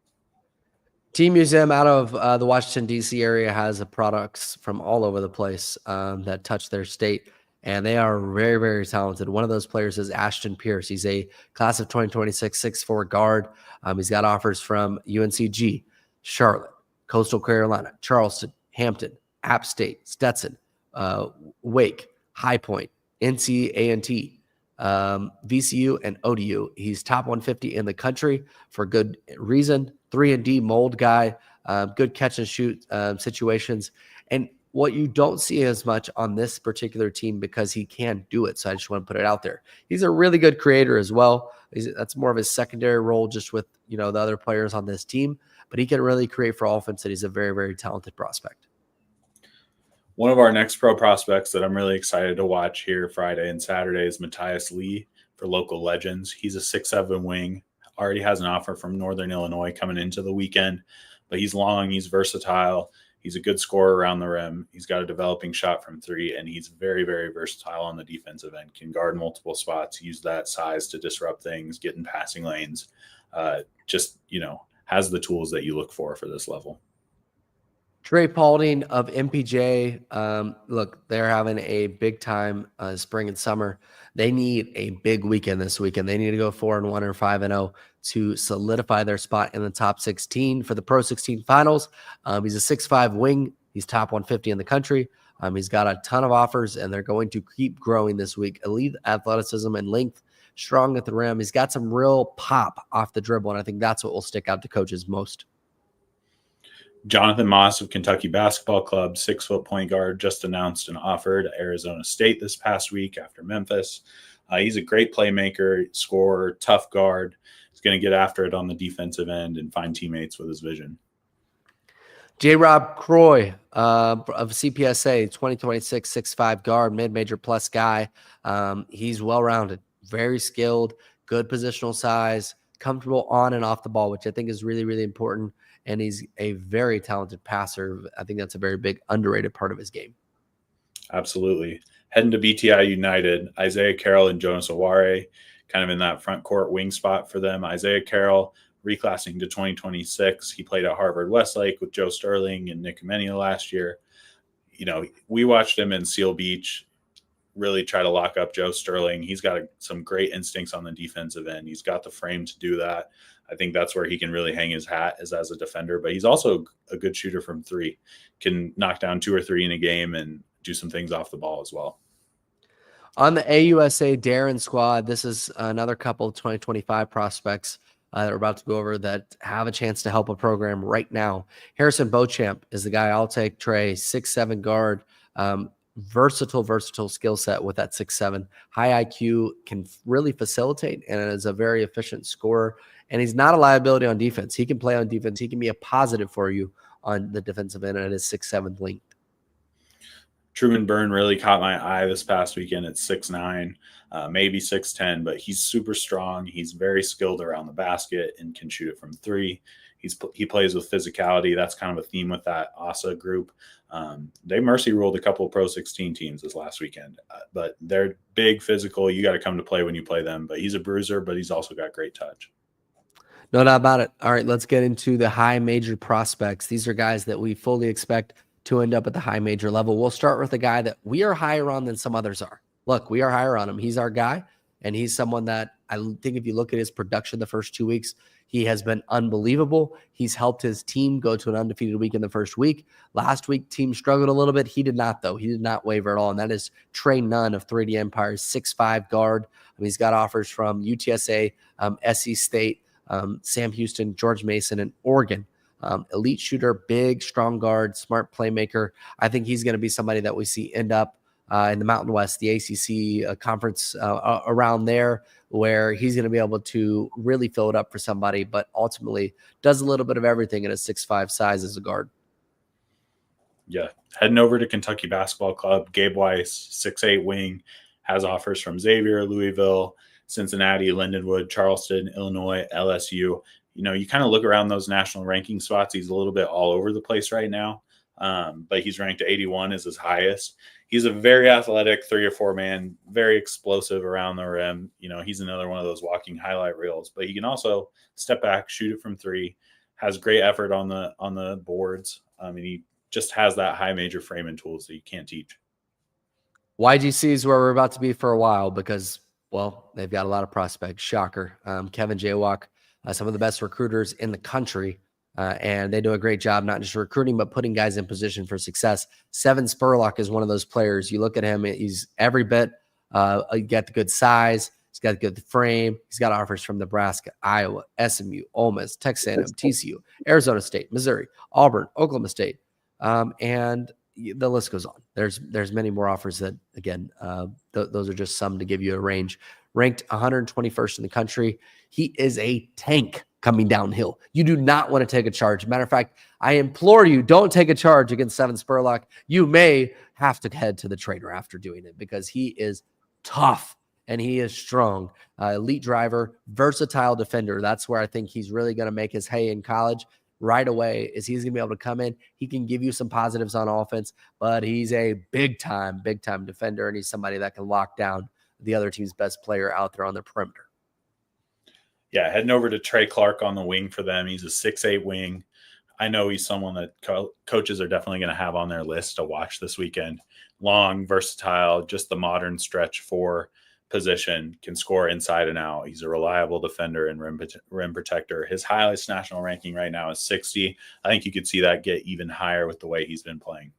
Team Museum out of the Washington, D.C. area has products from all over the place that touch their state, and they are very talented. One of those players is Ashton Pierce. He's a class of 2026 6'4" guard. He's got offers from UNCG, Charlotte, Coastal Carolina, Charleston, Hampton, App State, Stetson, Wake, High Point, NC A&T, VCU, and ODU. He's top 150 in the country for good reason. 3-and-D mold guy, good catch and shoot situations. And what you don't see as much on this particular team, because he can do it, so I just want to put it out there. He's a really good creator as well. That's more of his secondary role, just with the other players on this team. But he can really create for offense, and he's a very talented prospect. One of our next pro prospects that I'm really excited to watch here Friday and Saturday is Matthias Lee for Local Legends. He's a 6'7" wing. Already has an offer from Northern Illinois coming into the weekend, but he's long, he's versatile, he's a good scorer around the rim, he's got a developing shot from 3, and he's very versatile on the defensive end, can guard multiple spots, use that size to disrupt things, get in passing lanes, has the tools that you look for this level. Trey Paulding of MPJ. Look, they're having a big time spring and summer. They need a big weekend this weekend. They need to go 4-1 or 5-0 to solidify their spot in the top 16 for the Pro 16 finals. He's a 6'5" wing. He's top 150 in the country. He's got a ton of offers, and they're going to keep growing this week. Elite athleticism and length, strong at the rim. He's got some real pop off the dribble, and I think that's what will stick out to coaches most. Jonathan Moss of Kentucky Basketball Club, 6-foot point guard, just announced an offer to Arizona State this past week after Memphis. He's a great playmaker, scorer, tough guard. He's going to get after it on the defensive end and find teammates with his vision. J-Rob Croy of CPSA, 2026, 6'5" guard, mid-major plus guy. He's well-rounded, very skilled, good positional size, comfortable on and off the ball, which I think is really, really important. And he's a very talented passer. I think that's a very big underrated part of his game. Absolutely. Heading to BTI United, Isaiah Carroll and Jonas Aware, kind of in that front court wing spot for them. Isaiah Carroll reclassing to 2026. He played at Harvard Westlake with Joe Sterling and Nick Amenia last year. You know, we watched him in Seal Beach really try to lock up Joe Sterling. He's got some great instincts on the defensive end. He's got the frame to do that. I think that's where he can really hang his hat as a defender, but he's also a good shooter from three, can knock down 2 or 3 in a game and do some things off the ball as well. On the AUSA Darren squad, this is another couple of 2025 prospects that we're about to go over that have a chance to help a program right now. Harrison Beauchamp is the guy I'll take. Trey, 6'7" guard, versatile skill set with that 6'7", high IQ, can really facilitate, and is a very efficient scorer. And he's not a liability on defense. He can play on defense. He can be a positive for you on the defensive end at his 6'7" length. Truman Byrne really caught my eye this past weekend at 6'9", maybe 6'10", but he's super strong. He's very skilled around the basket and can shoot it from three. He plays with physicality. That's kind of a theme with that ASA group. They mercy ruled a couple of Pro 16 teams this last weekend, but they're big, physical. You got to come to play when you play them. But he's a bruiser, but he's also got great touch. No doubt about it. All right, let's get into the high major prospects. These are guys that we fully expect to end up at the high major level. We'll start with a guy that we are higher on than some others are. Look, we are higher on him. He's our guy, and he's someone that I think if you look at his production the first 2 weeks, he has been unbelievable. He's helped his team go to an undefeated week in the first week. Last week, team struggled a little bit. He did not, though. He did not waver at all, and that is Trey Nunn of 3D Empire, 6'5" guard. He's got offers from UTSA, SC State, Sam Houston, George Mason, and Oregon. Elite shooter, big, strong guard, smart playmaker. I think he's going to be somebody that we see end up in the Mountain West, the ACC conference around there, where he's going to be able to really fill it up for somebody, but ultimately does a little bit of everything at a 6'5" size as a guard. Yeah. Heading over to Kentucky Basketball Club, Gabe Weiss, 6'8" wing, has offers from Xavier, Louisville, Cincinnati, Lindenwood, Charleston, Illinois, LSU. You know, you kind of look around those national ranking spots. He's a little bit all over the place right now, but he's ranked 81 as his highest. He's a very athletic 3 or 4 man, very explosive around the rim. You know, he's another one of those walking highlight reels, but he can also step back, shoot it from 3, has great effort on the boards. And he just has that high major frame and tools that you can't teach. YGC is where we're about to be for a while because, well, they've got a lot of prospects. Shocker. Kevin Jaywalk, some of the best recruiters in the country. And they do a great job, not just recruiting, but putting guys in position for success. Seven Spurlock is one of those players. You look at him, he's every bit. He got the good size. He's got a good frame. He's got offers from Nebraska, Iowa, SMU, Ole Miss, Texas A&M, TCU, Arizona State, Missouri, Auburn, Oklahoma State. And the list goes on. There's many more offers that, again, those are just some to give you a range. Ranked 121st in the country. He is a tank coming downhill. You do not want to take a charge. Matter of fact, I implore you, don't take a charge against Seven Spurlock. You may have to head to the trainer after doing it because he is tough and he is strong. Elite driver, versatile defender. That's where I think he's really going to make his hay in college right away, is he's going to be able to come in. He can give you some positives on offense, but he's a big-time defender, and he's somebody that can lock down the other team's best player out there on the perimeter. Yeah, heading over to Trey Clark on the wing for them. He's a 6'8" wing. I know he's someone that coaches are definitely going to have on their list to watch this weekend. Long, versatile, just the modern stretch four position, can score inside and out. He's a reliable defender and rim protector. His highest national ranking right now is 60. I think you could see that get even higher with the way he's been playing.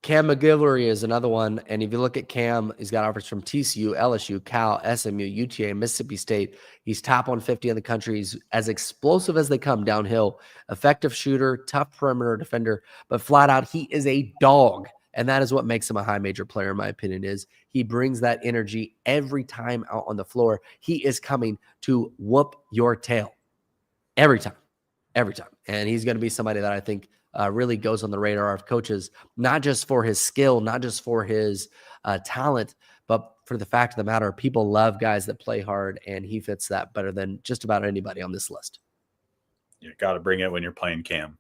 Cam McGillivray is another one. And if you look at Cam, he's got offers from TCU, LSU, Cal, SMU, UTA, Mississippi State. He's top 150 in the country. He's as explosive as they come downhill. Effective shooter, tough perimeter defender, but flat out, he is a dog. And that is what makes him a high major player, in my opinion, is he brings that energy every time out on the floor. He is coming to whoop your tail every time. And he's going to be somebody that I think really goes on the radar of coaches, not just for his skill, not just for his talent, but for the fact of the matter, people love guys that play hard, and he fits that better than just about anybody on this list. You got to bring it when you're playing Cam.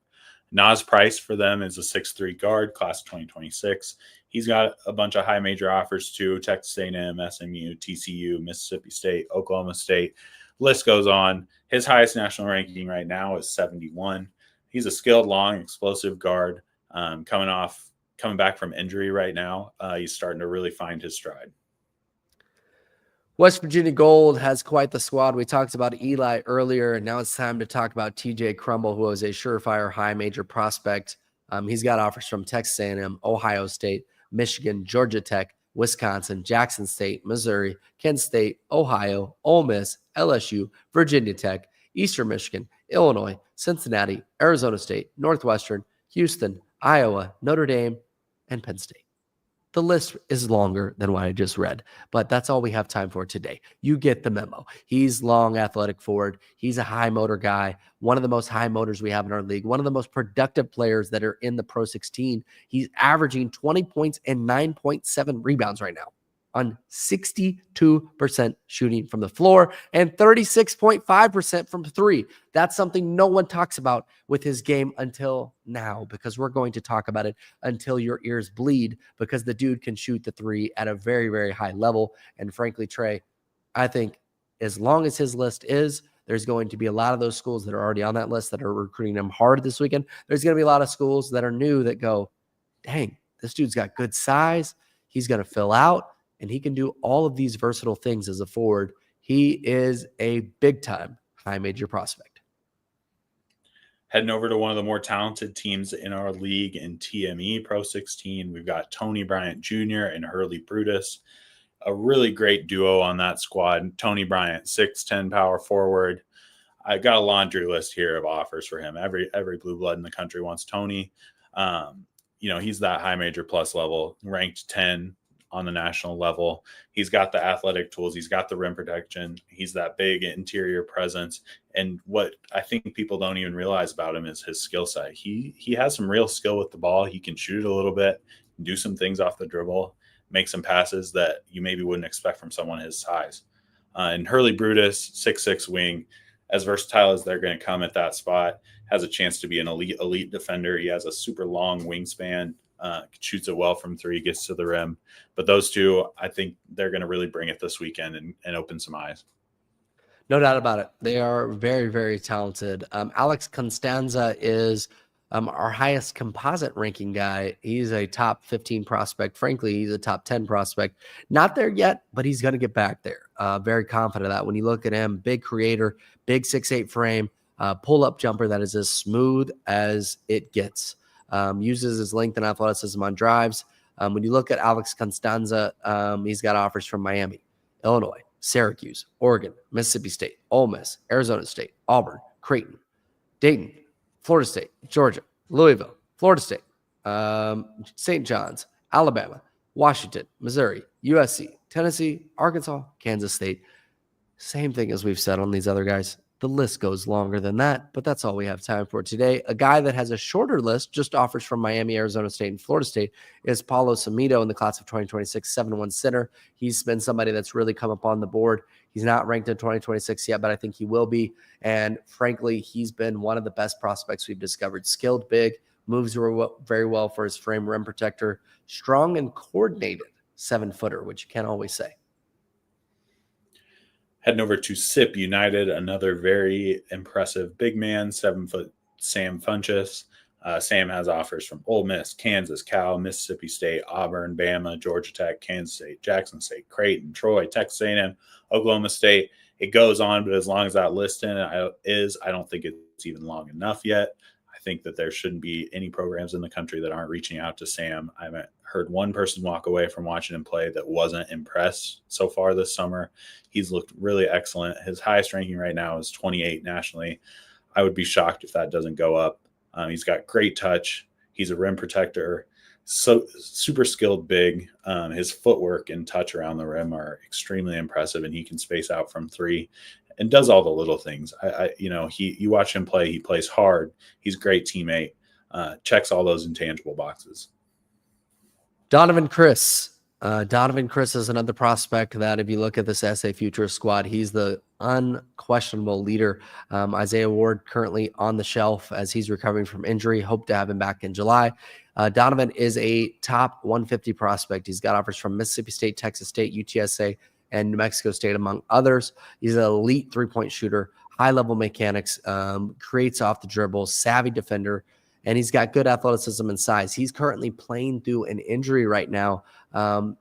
Nas Price for them is a 6'3" guard, class of 2026. He's got a bunch of high major offers too: Texas A&M, SMU, TCU, Mississippi State, Oklahoma State. List goes on. His highest national ranking right now is 71. He's a skilled, long, explosive guard. Coming back from injury right now. He's starting to really find his stride. West Virginia Gold has quite the squad. We talked about Eli earlier, and now it's time to talk about TJ Crumble, who is a surefire high major prospect. He's got offers from Texas A&M, Ohio State, Michigan, Georgia Tech, Wisconsin, Jackson State, Missouri, Kent State, Ohio, Ole Miss, LSU, Virginia Tech, Eastern Michigan, Illinois, Cincinnati, Arizona State, Northwestern, Houston, Iowa, Notre Dame, and Penn State. The list is longer than what I just read, but that's all we have time for today. You get the memo. He's long, athletic forward. He's a high motor guy, one of the most high motors we have in our league, one of the most productive players that are in the Pro 16. He's averaging 20 points and 9.7 rebounds right now on 62% shooting from the floor and 36.5% from three. That's something no one talks about with his game until now, because we're going to talk about it until your ears bleed, because the dude can shoot the three at a very, very high level. And frankly, Trey, I think as long as his list is, there's going to be a lot of those schools that are already on that list that are recruiting him hard this weekend. There's going to be a lot of schools that are new that go, dang, this dude's got good size. He's going to fill out, and he can do all of these versatile things as a forward. He is a big-time high major prospect. Heading over to one of the more talented teams in our league in TME Pro 16, we've got Tony Bryant Jr. and Hurley Brutus. A really great duo on that squad. Tony Bryant, 6'10" power forward. I got a laundry list here of offers for him. Every blue blood in the country wants Tony. He's that high major plus level, ranked 10 on the national level. He's got the athletic tools. He's got the rim protection. He's that big interior presence. And what I think people don't even realize about him is his skill set. He has some real skill with the ball. He can shoot it a little bit, do some things off the dribble, make some passes that you maybe wouldn't expect from someone his size. And Hurley Brutus, 6'6" wing, as versatile as they're going to come at that spot, has a chance to be an elite defender. He has a super long wingspan, shoots it well from three, gets to the rim. But those two, I think they're going to really bring it this weekend and open some eyes. No doubt about it. They are very, very talented. Alex Constanza is our highest composite ranking guy. He's a top 15 prospect. Frankly, he's a top 10 prospect. Not there yet, but he's going to get back there. Very confident of that. When you look at him, big creator, big 6'8" frame, pull-up jumper that is as smooth as it gets. Uses his length and athleticism on drives. When you look at Alex Constanza, he's got offers from Miami, Illinois, Syracuse, Oregon, Mississippi State, Ole Miss, Arizona State, Auburn, Creighton, Dayton, Florida State, Georgia, Louisville, Florida State, St. John's, Alabama, Washington, Missouri, USC, Tennessee, Arkansas, Kansas State. Same thing as we've said on these other guys. The list goes longer than that, but that's all we have time for today. A guy that has a shorter list, just offers from Miami, Arizona State, and Florida State, is Paulo Samito in the class of 2026, 7'1" center. He's been somebody that's really come up on the board. He's not ranked in 2026 yet, but I think he will be. And frankly, he's been one of the best prospects we've discovered. Skilled, big, moves very well for his frame, rim protector, strong and coordinated 7-footer, which you can't always say. Heading over to SIP United, another very impressive big man, 7-foot Sam Funchess. Sam has offers from Ole Miss, Kansas, Cal, Mississippi State, Auburn, Bama, Georgia Tech, Kansas State, Jackson State, Creighton, Troy, Texas A&M, Oklahoma State. It goes on, but as long as that list is, I don't think it's even long enough yet. I think that there shouldn't be any programs in the country that aren't reaching out to Sam. I haven't heard one person walk away from watching him play that wasn't impressed so far this summer. He's looked really excellent. His highest ranking right now is 28 nationally. I would be shocked if that doesn't go up. He's got great touch. He's a rim protector. So super skilled big. His footwork and touch around the rim are extremely impressive, and he can space out from three and does all the little things. You watch him play. He plays hard. He's a great teammate. Checks all those intangible boxes. Donovan Chris. Donovan Chris is another prospect that if you look at this SA Futures squad, he's the unquestionable leader. Isaiah Ward currently on the shelf as he's recovering from injury. Hope to have him back in July. Donovan is a top 150 prospect. He's got offers from Mississippi State, Texas State, UTSA, and New Mexico State, among others. He's an elite three-point shooter, high-level mechanics, creates off the dribble, savvy defender, and he's got good athleticism and size. He's currently playing through an injury right now, and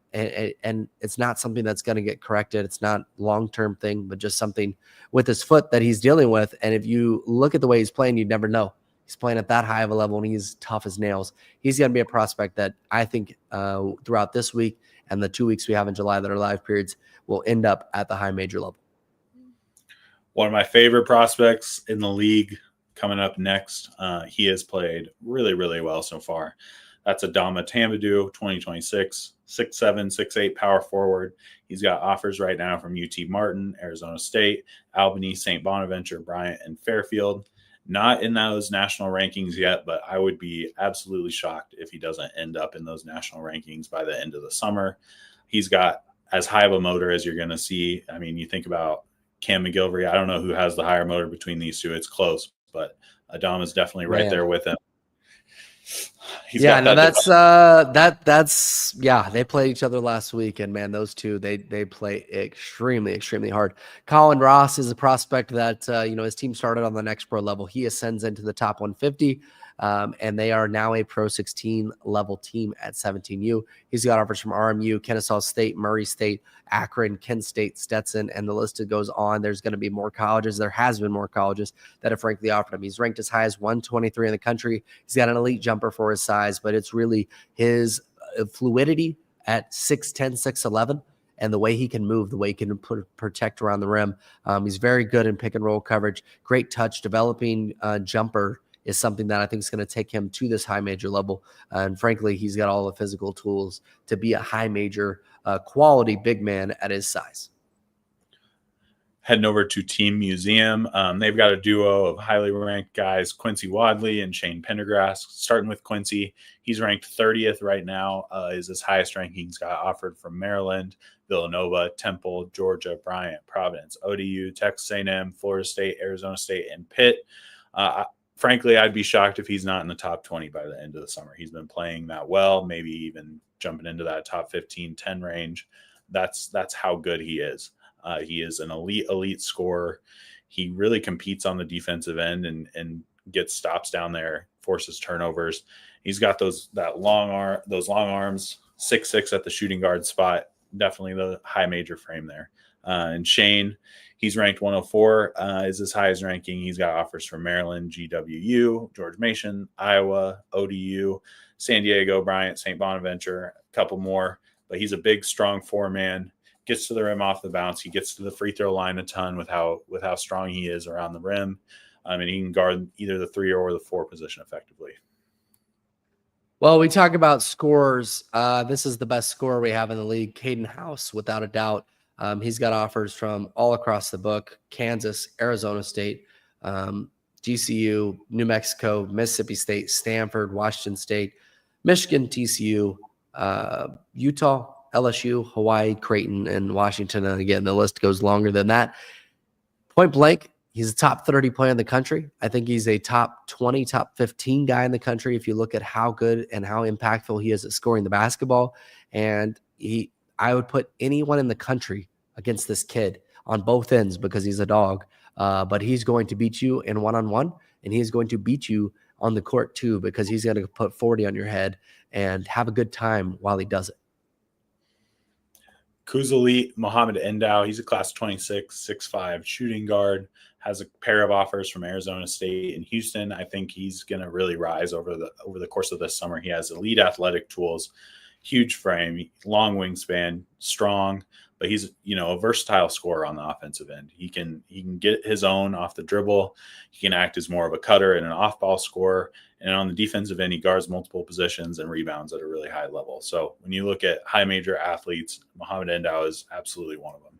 it's not something that's going to get corrected. It's not a long-term thing, but just something with his foot that he's dealing with. And if you look at the way he's playing, you'd never know. He's playing at that high of a level, and he's tough as nails. He's going to be a prospect that I think throughout this week and the 2 weeks we have in July that are live periods will end up at the high major level. One of my favorite prospects in the league coming up next. He has played really, really well so far. That's Adama Tambadou, 2026, 6'7", 6'8", power forward. He's got offers right now from UT Martin, Arizona State, Albany, St. Bonaventure, Bryant, and Fairfield. Not in those national rankings yet, but I would be absolutely shocked if he doesn't end up in those national rankings by the end of the summer. He's got as high of a motor as you're going to see. I mean, you think about Cam McGilvery. I don't know who has the higher motor between these two. It's close, but Adama is definitely right there with him. They played each other last week, and man, those two, they play extremely, extremely hard. Colin Ross is a prospect that, his team started on the next pro level. He ascends into the top 150. And they are now a Pro 16 level team at 17U. He's got offers from RMU, Kennesaw State, Murray State, Akron, Kent State, Stetson, and the list goes on. There's going to be more colleges. There has been more colleges that have frankly offered him. He's ranked as high as 123 in the country. He's got an elite jumper for his size, but it's really his fluidity at 6'10", 6'11", and the way he can move, the way he can protect around the rim. He's very good in pick and roll coverage, great touch, developing jumper is something that I think is going to take him to this high major level. And frankly, he's got all the physical tools to be a high major quality big man at his size. Heading over to Team Museum. They've got a duo of highly ranked guys, Quincy Wadley and Shane Pendergrass. Starting with Quincy, he's ranked 30th right now, is his highest ranking. He's got offered from Maryland, Villanova, Temple, Georgia, Bryant, Providence, ODU, Texas A&M, Florida State, Arizona State, and Pitt. Frankly, I'd be shocked if he's not in the top 20 by the end of the summer. He's been playing that well, maybe even jumping into that top 15, 10 range. That's how good he is. He is an elite scorer. He really competes on the defensive end and gets stops down there, forces turnovers. He's got those long arms, 6'6" at the shooting guard spot. Definitely the high major frame there. And Shane, he's ranked 104, is his highest ranking. He's got offers from Maryland, GWU, George Mason, Iowa, ODU, San Diego, Bryant, St. Bonaventure, a couple more. But he's a big, strong four-man, gets to the rim off the bounce. He gets to the free throw line a ton with how strong he is around the rim. And he can guard either the 3 or the 4 position effectively. Well, we talk about scores. This is the best scorer we have in the league, Caden House, without a doubt. He's got offers from all across the book: Kansas, Arizona State, GCU, New Mexico, Mississippi State, Stanford, Washington State, Michigan, TCU, Utah, LSU, Hawaii, Creighton, and Washington. And again, the list goes longer than that. Point blank, he's a top 30 player in the country. I think he's a top 20, top 15 guy in the country if you look at how good and how impactful he is at scoring the basketball. And I would put anyone in the country against this kid on both ends because he's a dog. But he's going to beat you in one-on-one, and he's going to beat you on the court too because he's going to put 40 on your head and have a good time while he does it. Kuzali Mohamed Endow, he's a class 26, 6'5", shooting guard, has a pair of offers from Arizona State and Houston. I think he's going to really rise over the course of this summer. He has elite athletic tools, huge frame, long wingspan, strong, but he's, a versatile scorer on the offensive end. He can get his own off the dribble. He can act as more of a cutter and an off-ball scorer. And on the defensive end, he guards multiple positions and rebounds at a really high level. So when you look at high major athletes, Mohamed Endow is absolutely one of them.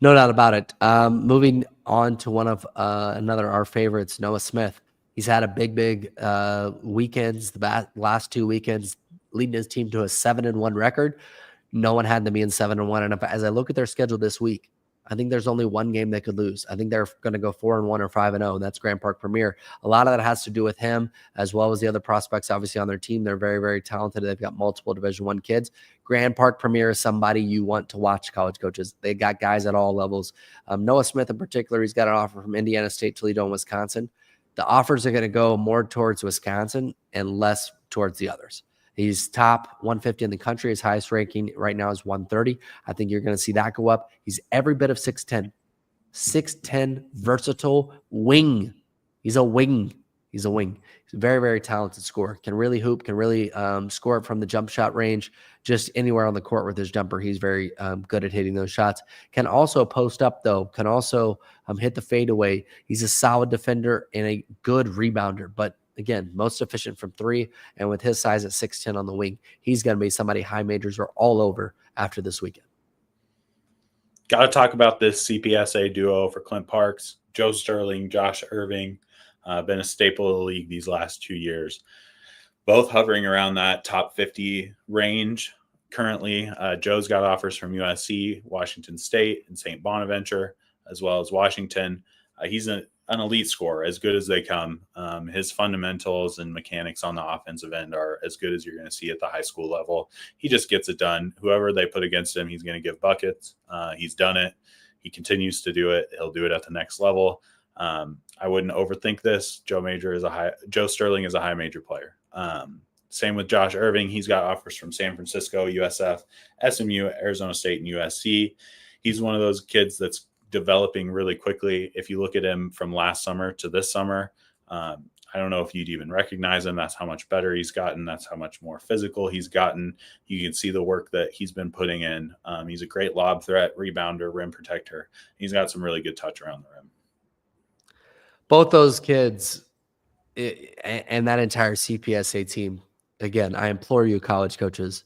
No doubt about it. Moving on to one of another our favorites, Noah Smith. He's had a big weekends. The last 2 weekends, leading his team to a 7-1 record. No one had them being 7-1. And as I look at their schedule this week, I think there's only one game they could lose. I think they're going to go 4-1 or 5-0, and that's Grand Park Premier. A lot of that has to do with him, as well as the other prospects, obviously, on their team. They're very, very talented. They've got multiple Division I kids. Grand Park Premier is somebody you want to watch, college coaches. They got guys at all levels. Noah Smith in particular, he's got an offer from Indiana State, Toledo, and Wisconsin. The offers are going to go more towards Wisconsin and less towards the others. He's top 150 in the country. His highest ranking right now is 130. I think you're going to see that go up. He's every bit of 6'10". 6'10", versatile wing. He's a wing. He's a very, very talented scorer. Can really hoop, can really score it from the jump shot range, just anywhere on the court with his jumper. He's very good at hitting those shots. Can also post up, though. Can also hit the fadeaway. He's a solid defender and a good rebounder, but again, most efficient from 3, and with his size at 6'10" on the wing, he's going to be somebody high majors are all over after this weekend. Got to talk about this CPSA duo for Clint Parks, Joe Sterling, Josh Irving, been a staple of the league these last 2 years, both hovering around that top 50 range. Currently, Joe's got offers from USC, Washington State, and St. Bonaventure, as well as Washington. He's an elite scorer, as good as they come. His fundamentals and mechanics on the offensive end are as good as you're going to see at the high school level. He just gets it done. Whoever they put against him, he's going to give buckets. He's done it. He continues to do it. He'll do it at the next level. I wouldn't overthink this. Joe Sterling is a high major player. Same with Josh Irving. He's got offers from San Francisco, USF, SMU, Arizona State, and USC. He's one of those kids that's developing really quickly. If you look at him from last summer to this summer, I don't know if you'd even recognize him. That's how much better he's gotten. That's how much more physical he's gotten. You can see the work that he's been putting in. He's a great lob threat, rebounder, rim protector. He's got some really good touch around the rim. Both those kids and that entire CPSA team, again, I implore you, college coaches,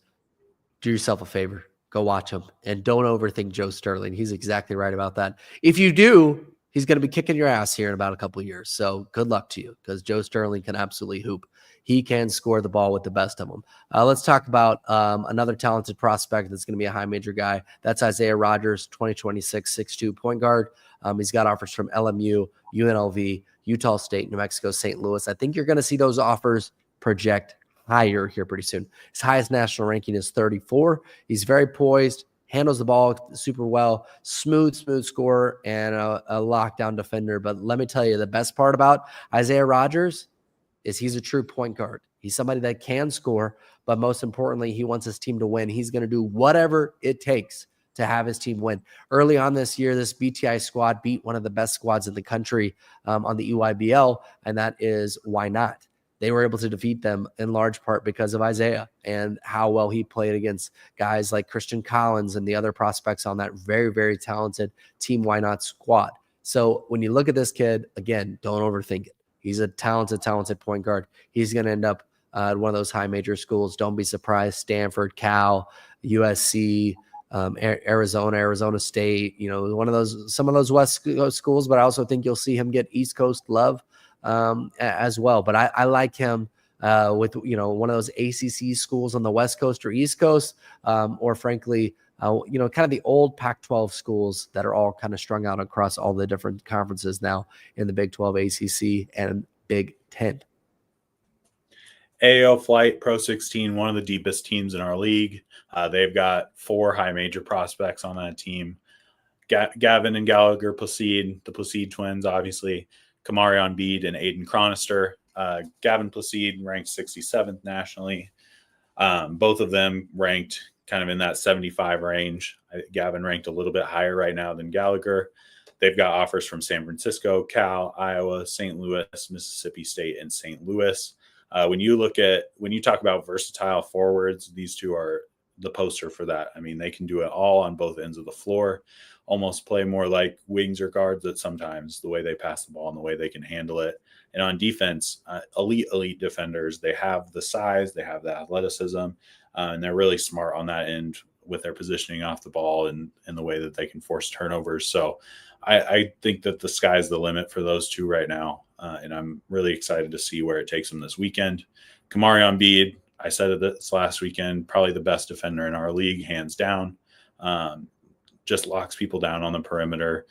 do yourself a favor. Go watch him. And don't overthink Joe Sterling. He's exactly right about that. If you do, he's going to be kicking your ass here in about a couple of years. So good luck to you, because Joe Sterling can absolutely hoop. He can score the ball with the best of them. Let's talk about another talented prospect that's going to be a high major guy. That's Isaiah Rogers, 2026, 6'2" point guard. He's got offers from LMU, UNLV, Utah State, New Mexico, St. Louis. I think you're going to see those offers project higher here pretty soon. His highest national ranking is 34. He's very poised, handles the ball super well, smooth scorer, and a lockdown defender. But let me tell you, the best part about Isaiah Rogers is he's a true point guard. He's somebody that can score, but most importantly, he wants his team to win. He's going to do whatever it takes to have his team win. Early on this year, this BTI squad beat one of the best squads in the country on the EYBL, and that is Why Not. They were able to defeat them in large part because of Isaiah and how well he played against guys like Christian Collins and the other prospects on that very, very talented Team Why Not squad. So when you look at this kid, again, don't overthink it. He's a talented point guard. He's going to end up at one of those high major schools. Don't be surprised. Stanford, Cal, USC, Arizona State, some of those West Coast schools, but I also think you'll see him get East Coast love as well. But I like him with, one of those ACC schools on the West Coast or East Coast, or frankly, kind of the old Pac-12 schools that are all kind of strung out across all the different conferences now in the Big 12, ACC, and Big 10. AO Flight Pro 16, one of the deepest teams in our league. They've got 4 high major prospects on that team. Gavin and Gallagher Placide, the Placide twins, obviously, Kamarion Bede and Aiden Chronister. Gavin Placide ranked 67th nationally. Both of them ranked kind of in that 75 range. Gavin ranked a little bit higher right now than Gallagher. They've got offers from San Francisco, Cal, Iowa, St. Louis, Mississippi State, and St. Louis. When you talk about versatile forwards, these two are the poster for that. I mean, they can do it all on both ends of the floor, almost play more like wings or guards at sometimes, the way they pass the ball and the way they can handle it. And on defense, elite defenders, they have the size, they have the athleticism, and they're really smart on that end with their positioning off the ball and the way that they can force turnovers. So I think that the sky's the limit for those two right now. And I'm really excited to see where it takes them this weekend. Kamarion Bede, I said it this last weekend, probably the best defender in our league, hands down. Just locks people down on the perimeter.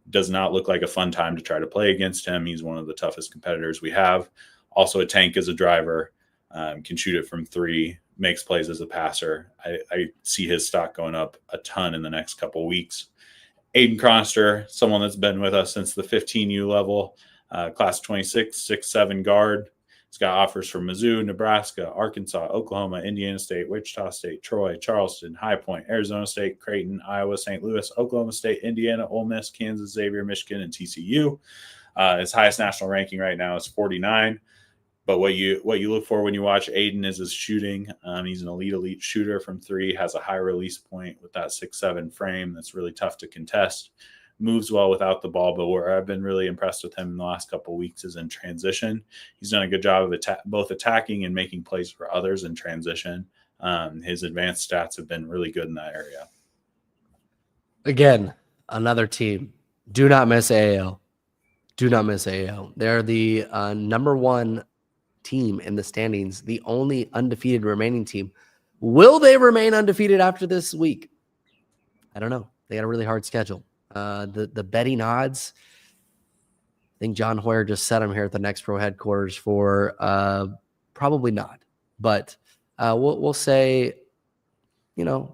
Does not look like a fun time to try to play against him. He's one of the toughest competitors we have. Also a tank as a driver, can shoot it from three, makes plays as a passer. I see his stock going up a ton in the next couple of weeks. Aiden Chronister, someone that's been with us since the 15U level, class 26, 6'7" guard. He's got offers from Mizzou, Nebraska, Arkansas, Oklahoma, Indiana State, Wichita State, Troy, Charleston, High Point, Arizona State, Creighton, Iowa, St. Louis, Oklahoma State, Indiana, Ole Miss, Kansas, Xavier, Michigan, and TCU. His highest national ranking right now is 49. But what you look for when you watch Aiden is his shooting. He's an elite shooter from three, has a high release point with that 6'7" frame that's really tough to contest. Moves well without the ball, but where I've been really impressed with him in the last couple of weeks is in transition. He's done a good job of both attacking and making plays for others in transition. His advanced stats have been really good in that area. Again, another team. Do not miss AAL. Do not miss AAL. They're the number one team in the standings, the only undefeated remaining team. Will they remain undefeated after this week? I don't know. They got a really hard schedule. The betting odds, I think John Hoyer just set them here at the Next Pro headquarters for probably not, but we'll say, 4-1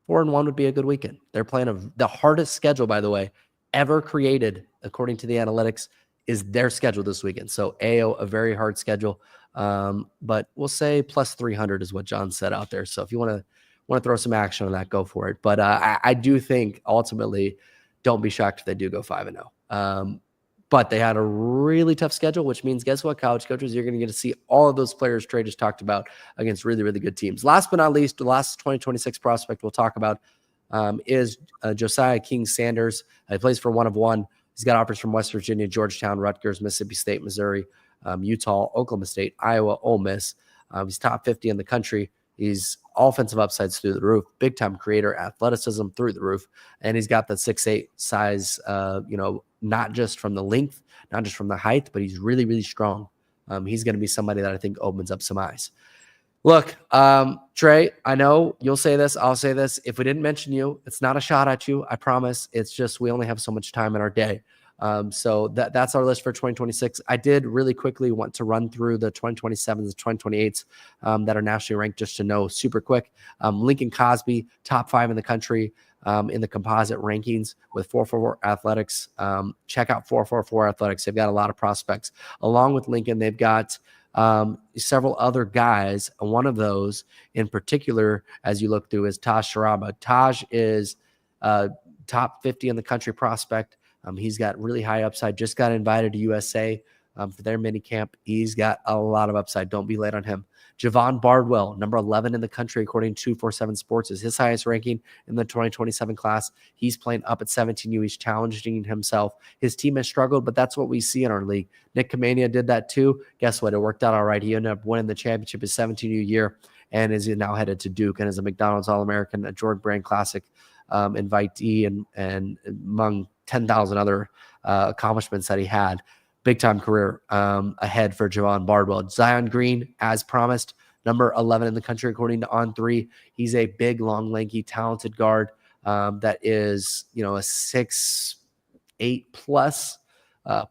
would be a good weekend. They're playing the hardest schedule, by the way, ever created, according to the analytics, is their schedule this weekend. So AO, a very hard schedule, but we'll say plus 300 is what John said out there. So if you want to throw some action on that, go for it. But I do think ultimately, don't be shocked if they do go 5-0. But they had a really tough schedule, which means, guess what, college coaches? You're going to get to see all of those players Trey just talked about against really, really good teams. Last but not least, the last 2026 prospect we'll talk about is Josiah King Sanders. He plays for 1 of 1. He's got offers from West Virginia, Georgetown, Rutgers, Mississippi State, Missouri, Utah, Oklahoma State, Iowa, Ole Miss. He's top 50 in the country. He's offensive upsides through the roof, big time creator, athleticism through the roof. And he's got the 6'8" size, not just from the length, not just from the height, but he's really, really strong. He's going to be somebody that I think opens up some eyes. Look, Trey, I know you'll say this, I'll say this. If we didn't mention you, it's not a shot at you. I promise. It's just, we only have so much time in our day. So that's our list for 2026. I did really quickly want to run through the 2027s, the 2028s that are nationally ranked, just to know super quick. Lincoln Cosby, top 5 in the country in the composite rankings with 444 Athletics. Check out 444 Athletics. They've got a lot of prospects. Along with Lincoln, they've got several other guys. One of those in particular, as you look through, is Taj Sharaba. Taj is top 50 in the country prospect. He's got really high upside, just got invited to USA for their mini camp. He's got a lot of upside. Don't be late on him. Javon Bardwell, number 11 in the country, according to 247 Sports, is his highest ranking in the 2027 class. He's playing up at 17U. He's challenging himself. His team has struggled, but that's what we see in our league. Nick Kamania did that too. Guess what? It worked out all right. He ended up winning the championship his 17U year and is now headed to Duke and is a McDonald's All-American, a Jordan Brand Classic invitee, and among 10,000 other accomplishments that he had. Big time career ahead for Javon Bardwell. Zion Green, as promised, number 11 in the country according to On3. He's a big, long, lanky, talented guard that is, a 6'8" plus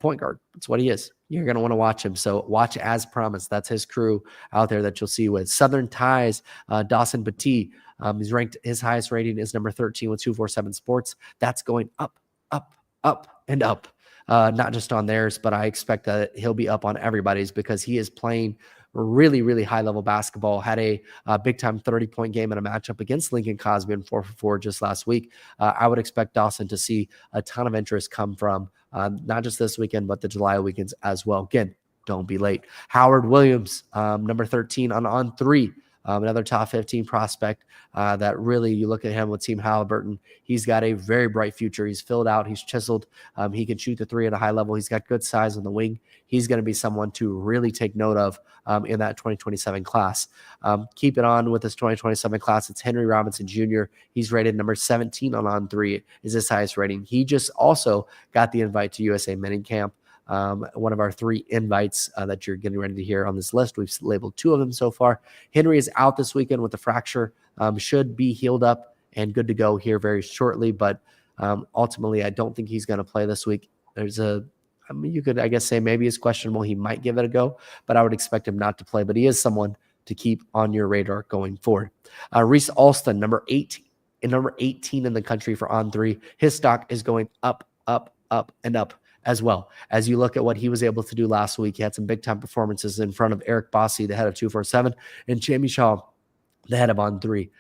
point guard. That's what he is. You're going to want to watch him. So watch As Promised. That's his crew out there that you'll see with Southern Ties, Dawson Batee. He's ranked, his highest rating is number 13 with 247 Sports. That's going up, up, up, and up. Not just on theirs, but I expect that he'll be up on everybody's because he is playing really, really high level basketball. Had a big time 30-point game in a matchup against Lincoln Cosby in 4-for-4 just last week. I would expect Dawson to see a ton of interest come from not just this weekend, but the July weekends as well. Again, don't be late. Howard Williams, number 13 on 3. Another top 15 prospect that really, you look at him with Team Halliburton, he's got a very bright future. He's filled out. He's chiseled. He can shoot the three at a high level. He's got good size on the wing. He's going to be someone to really take note of in that 2027 class. Keep it on with this 2027 class. It's Henry Robinson Jr. He's rated number 17 on 3 is his highest rating. He just also got the invite to USA Minicamp. One of our 3 invites that you're getting ready to hear on this list. We've labeled 2 of them so far. Henry is out this weekend with a fracture, should be healed up and good to go here very shortly. But ultimately, I don't think he's going to play this week. You could, I guess, say maybe it's questionable. He might give it a go, but I would expect him not to play. But he is someone to keep on your radar going forward. Reese Alston, number 18 in the country for on 3. His stock is going up, up, up, and up as well. As you look at what he was able to do last week, he had some big time performances in front of Eric Bossi, the head of 247, and Jamie Shaw, the head of on 3.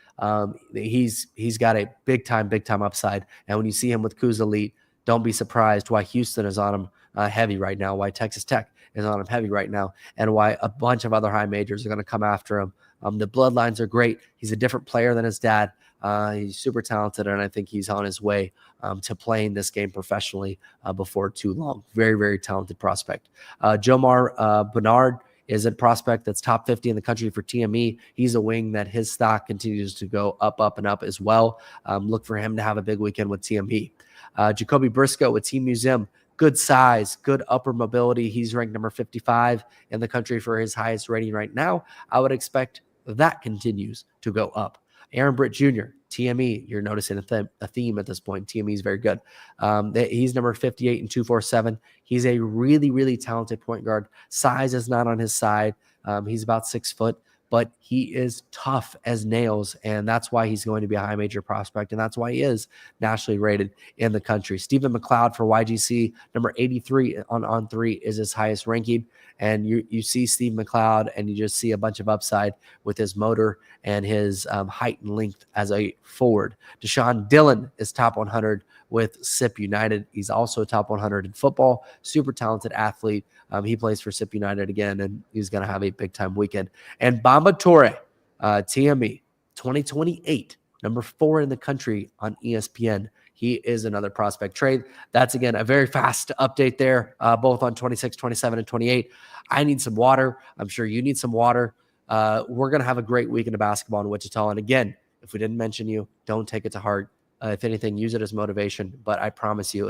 He's got a big time upside. And when you see him with Kuz Elite, don't be surprised why Houston is on him heavy right now, why Texas Tech is on him heavy right now, and why a bunch of other high majors are going to come after him. The bloodlines are great. He's a different player than his dad. He's super talented, and I think he's on his way to playing this game professionally before too long. Very, very talented prospect. Jomar Bernard is a prospect that's top 50 in the country for TME. He's a wing that his stock continues to go up, up, and up as well. Look for him to have a big weekend with TME. Jacoby Briscoe with Team Museum. Good size, good upper mobility. He's ranked number 55 in the country for his highest rating right now. I would expect that continues to go up. Aaron Britt Jr., TME, you're noticing a theme at this point. TME is very good. He's number 58 in 247. He's a really, really talented point guard. Size is not on his side. He's about 6 foot, but he is tough as nails, and that's why he's going to be a high major prospect, and that's why he is nationally rated in the country. Stephen McLeod for YGC, number 83 on 3 is his highest ranking, and you see Steve McLeod, and you just see a bunch of upside with his motor and his height and length as a forward. Deshaun Dillon is top 100 with SIP United. He's also top 100 in football. Super talented athlete. He plays for SIP United again, and he's going to have a big-time weekend. And Bamba Torre, TME, 2028, number 4 in the country on ESPN. He is another prospect trade. That's, again, a very fast update there, both on 26, 27, and 28. I need some water. I'm sure you need some water. We're going to have a great weekend of basketball in Wichita. And, again, if we didn't mention you, don't take it to heart. If anything, use it as motivation. But I promise you,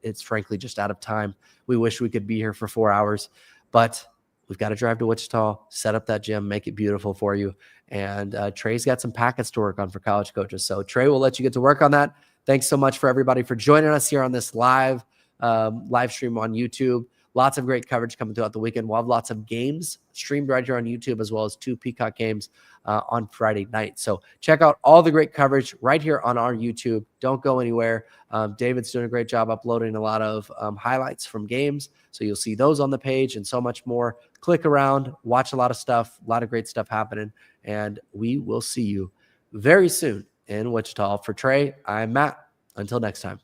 it's frankly just out of time. We wish we could be here for 4 hours, but we've got to drive to Wichita, set up that gym, make it beautiful for you. And Trey's got some packets to work on for college coaches. So Trey will let you get to work on that. Thanks so much for everybody for joining us here on this live stream on YouTube. Lots of great coverage coming throughout the weekend. We'll have lots of games streamed right here on YouTube, as well as 2 Peacock games on Friday night. So check out all the great coverage right here on our YouTube. Don't go anywhere. David's doing a great job uploading a lot of highlights from games. So you'll see those on the page and so much more. Click around, watch a lot of stuff, a lot of great stuff happening. And we will see you very soon in Wichita. For Trey, I'm Matt. Until next time.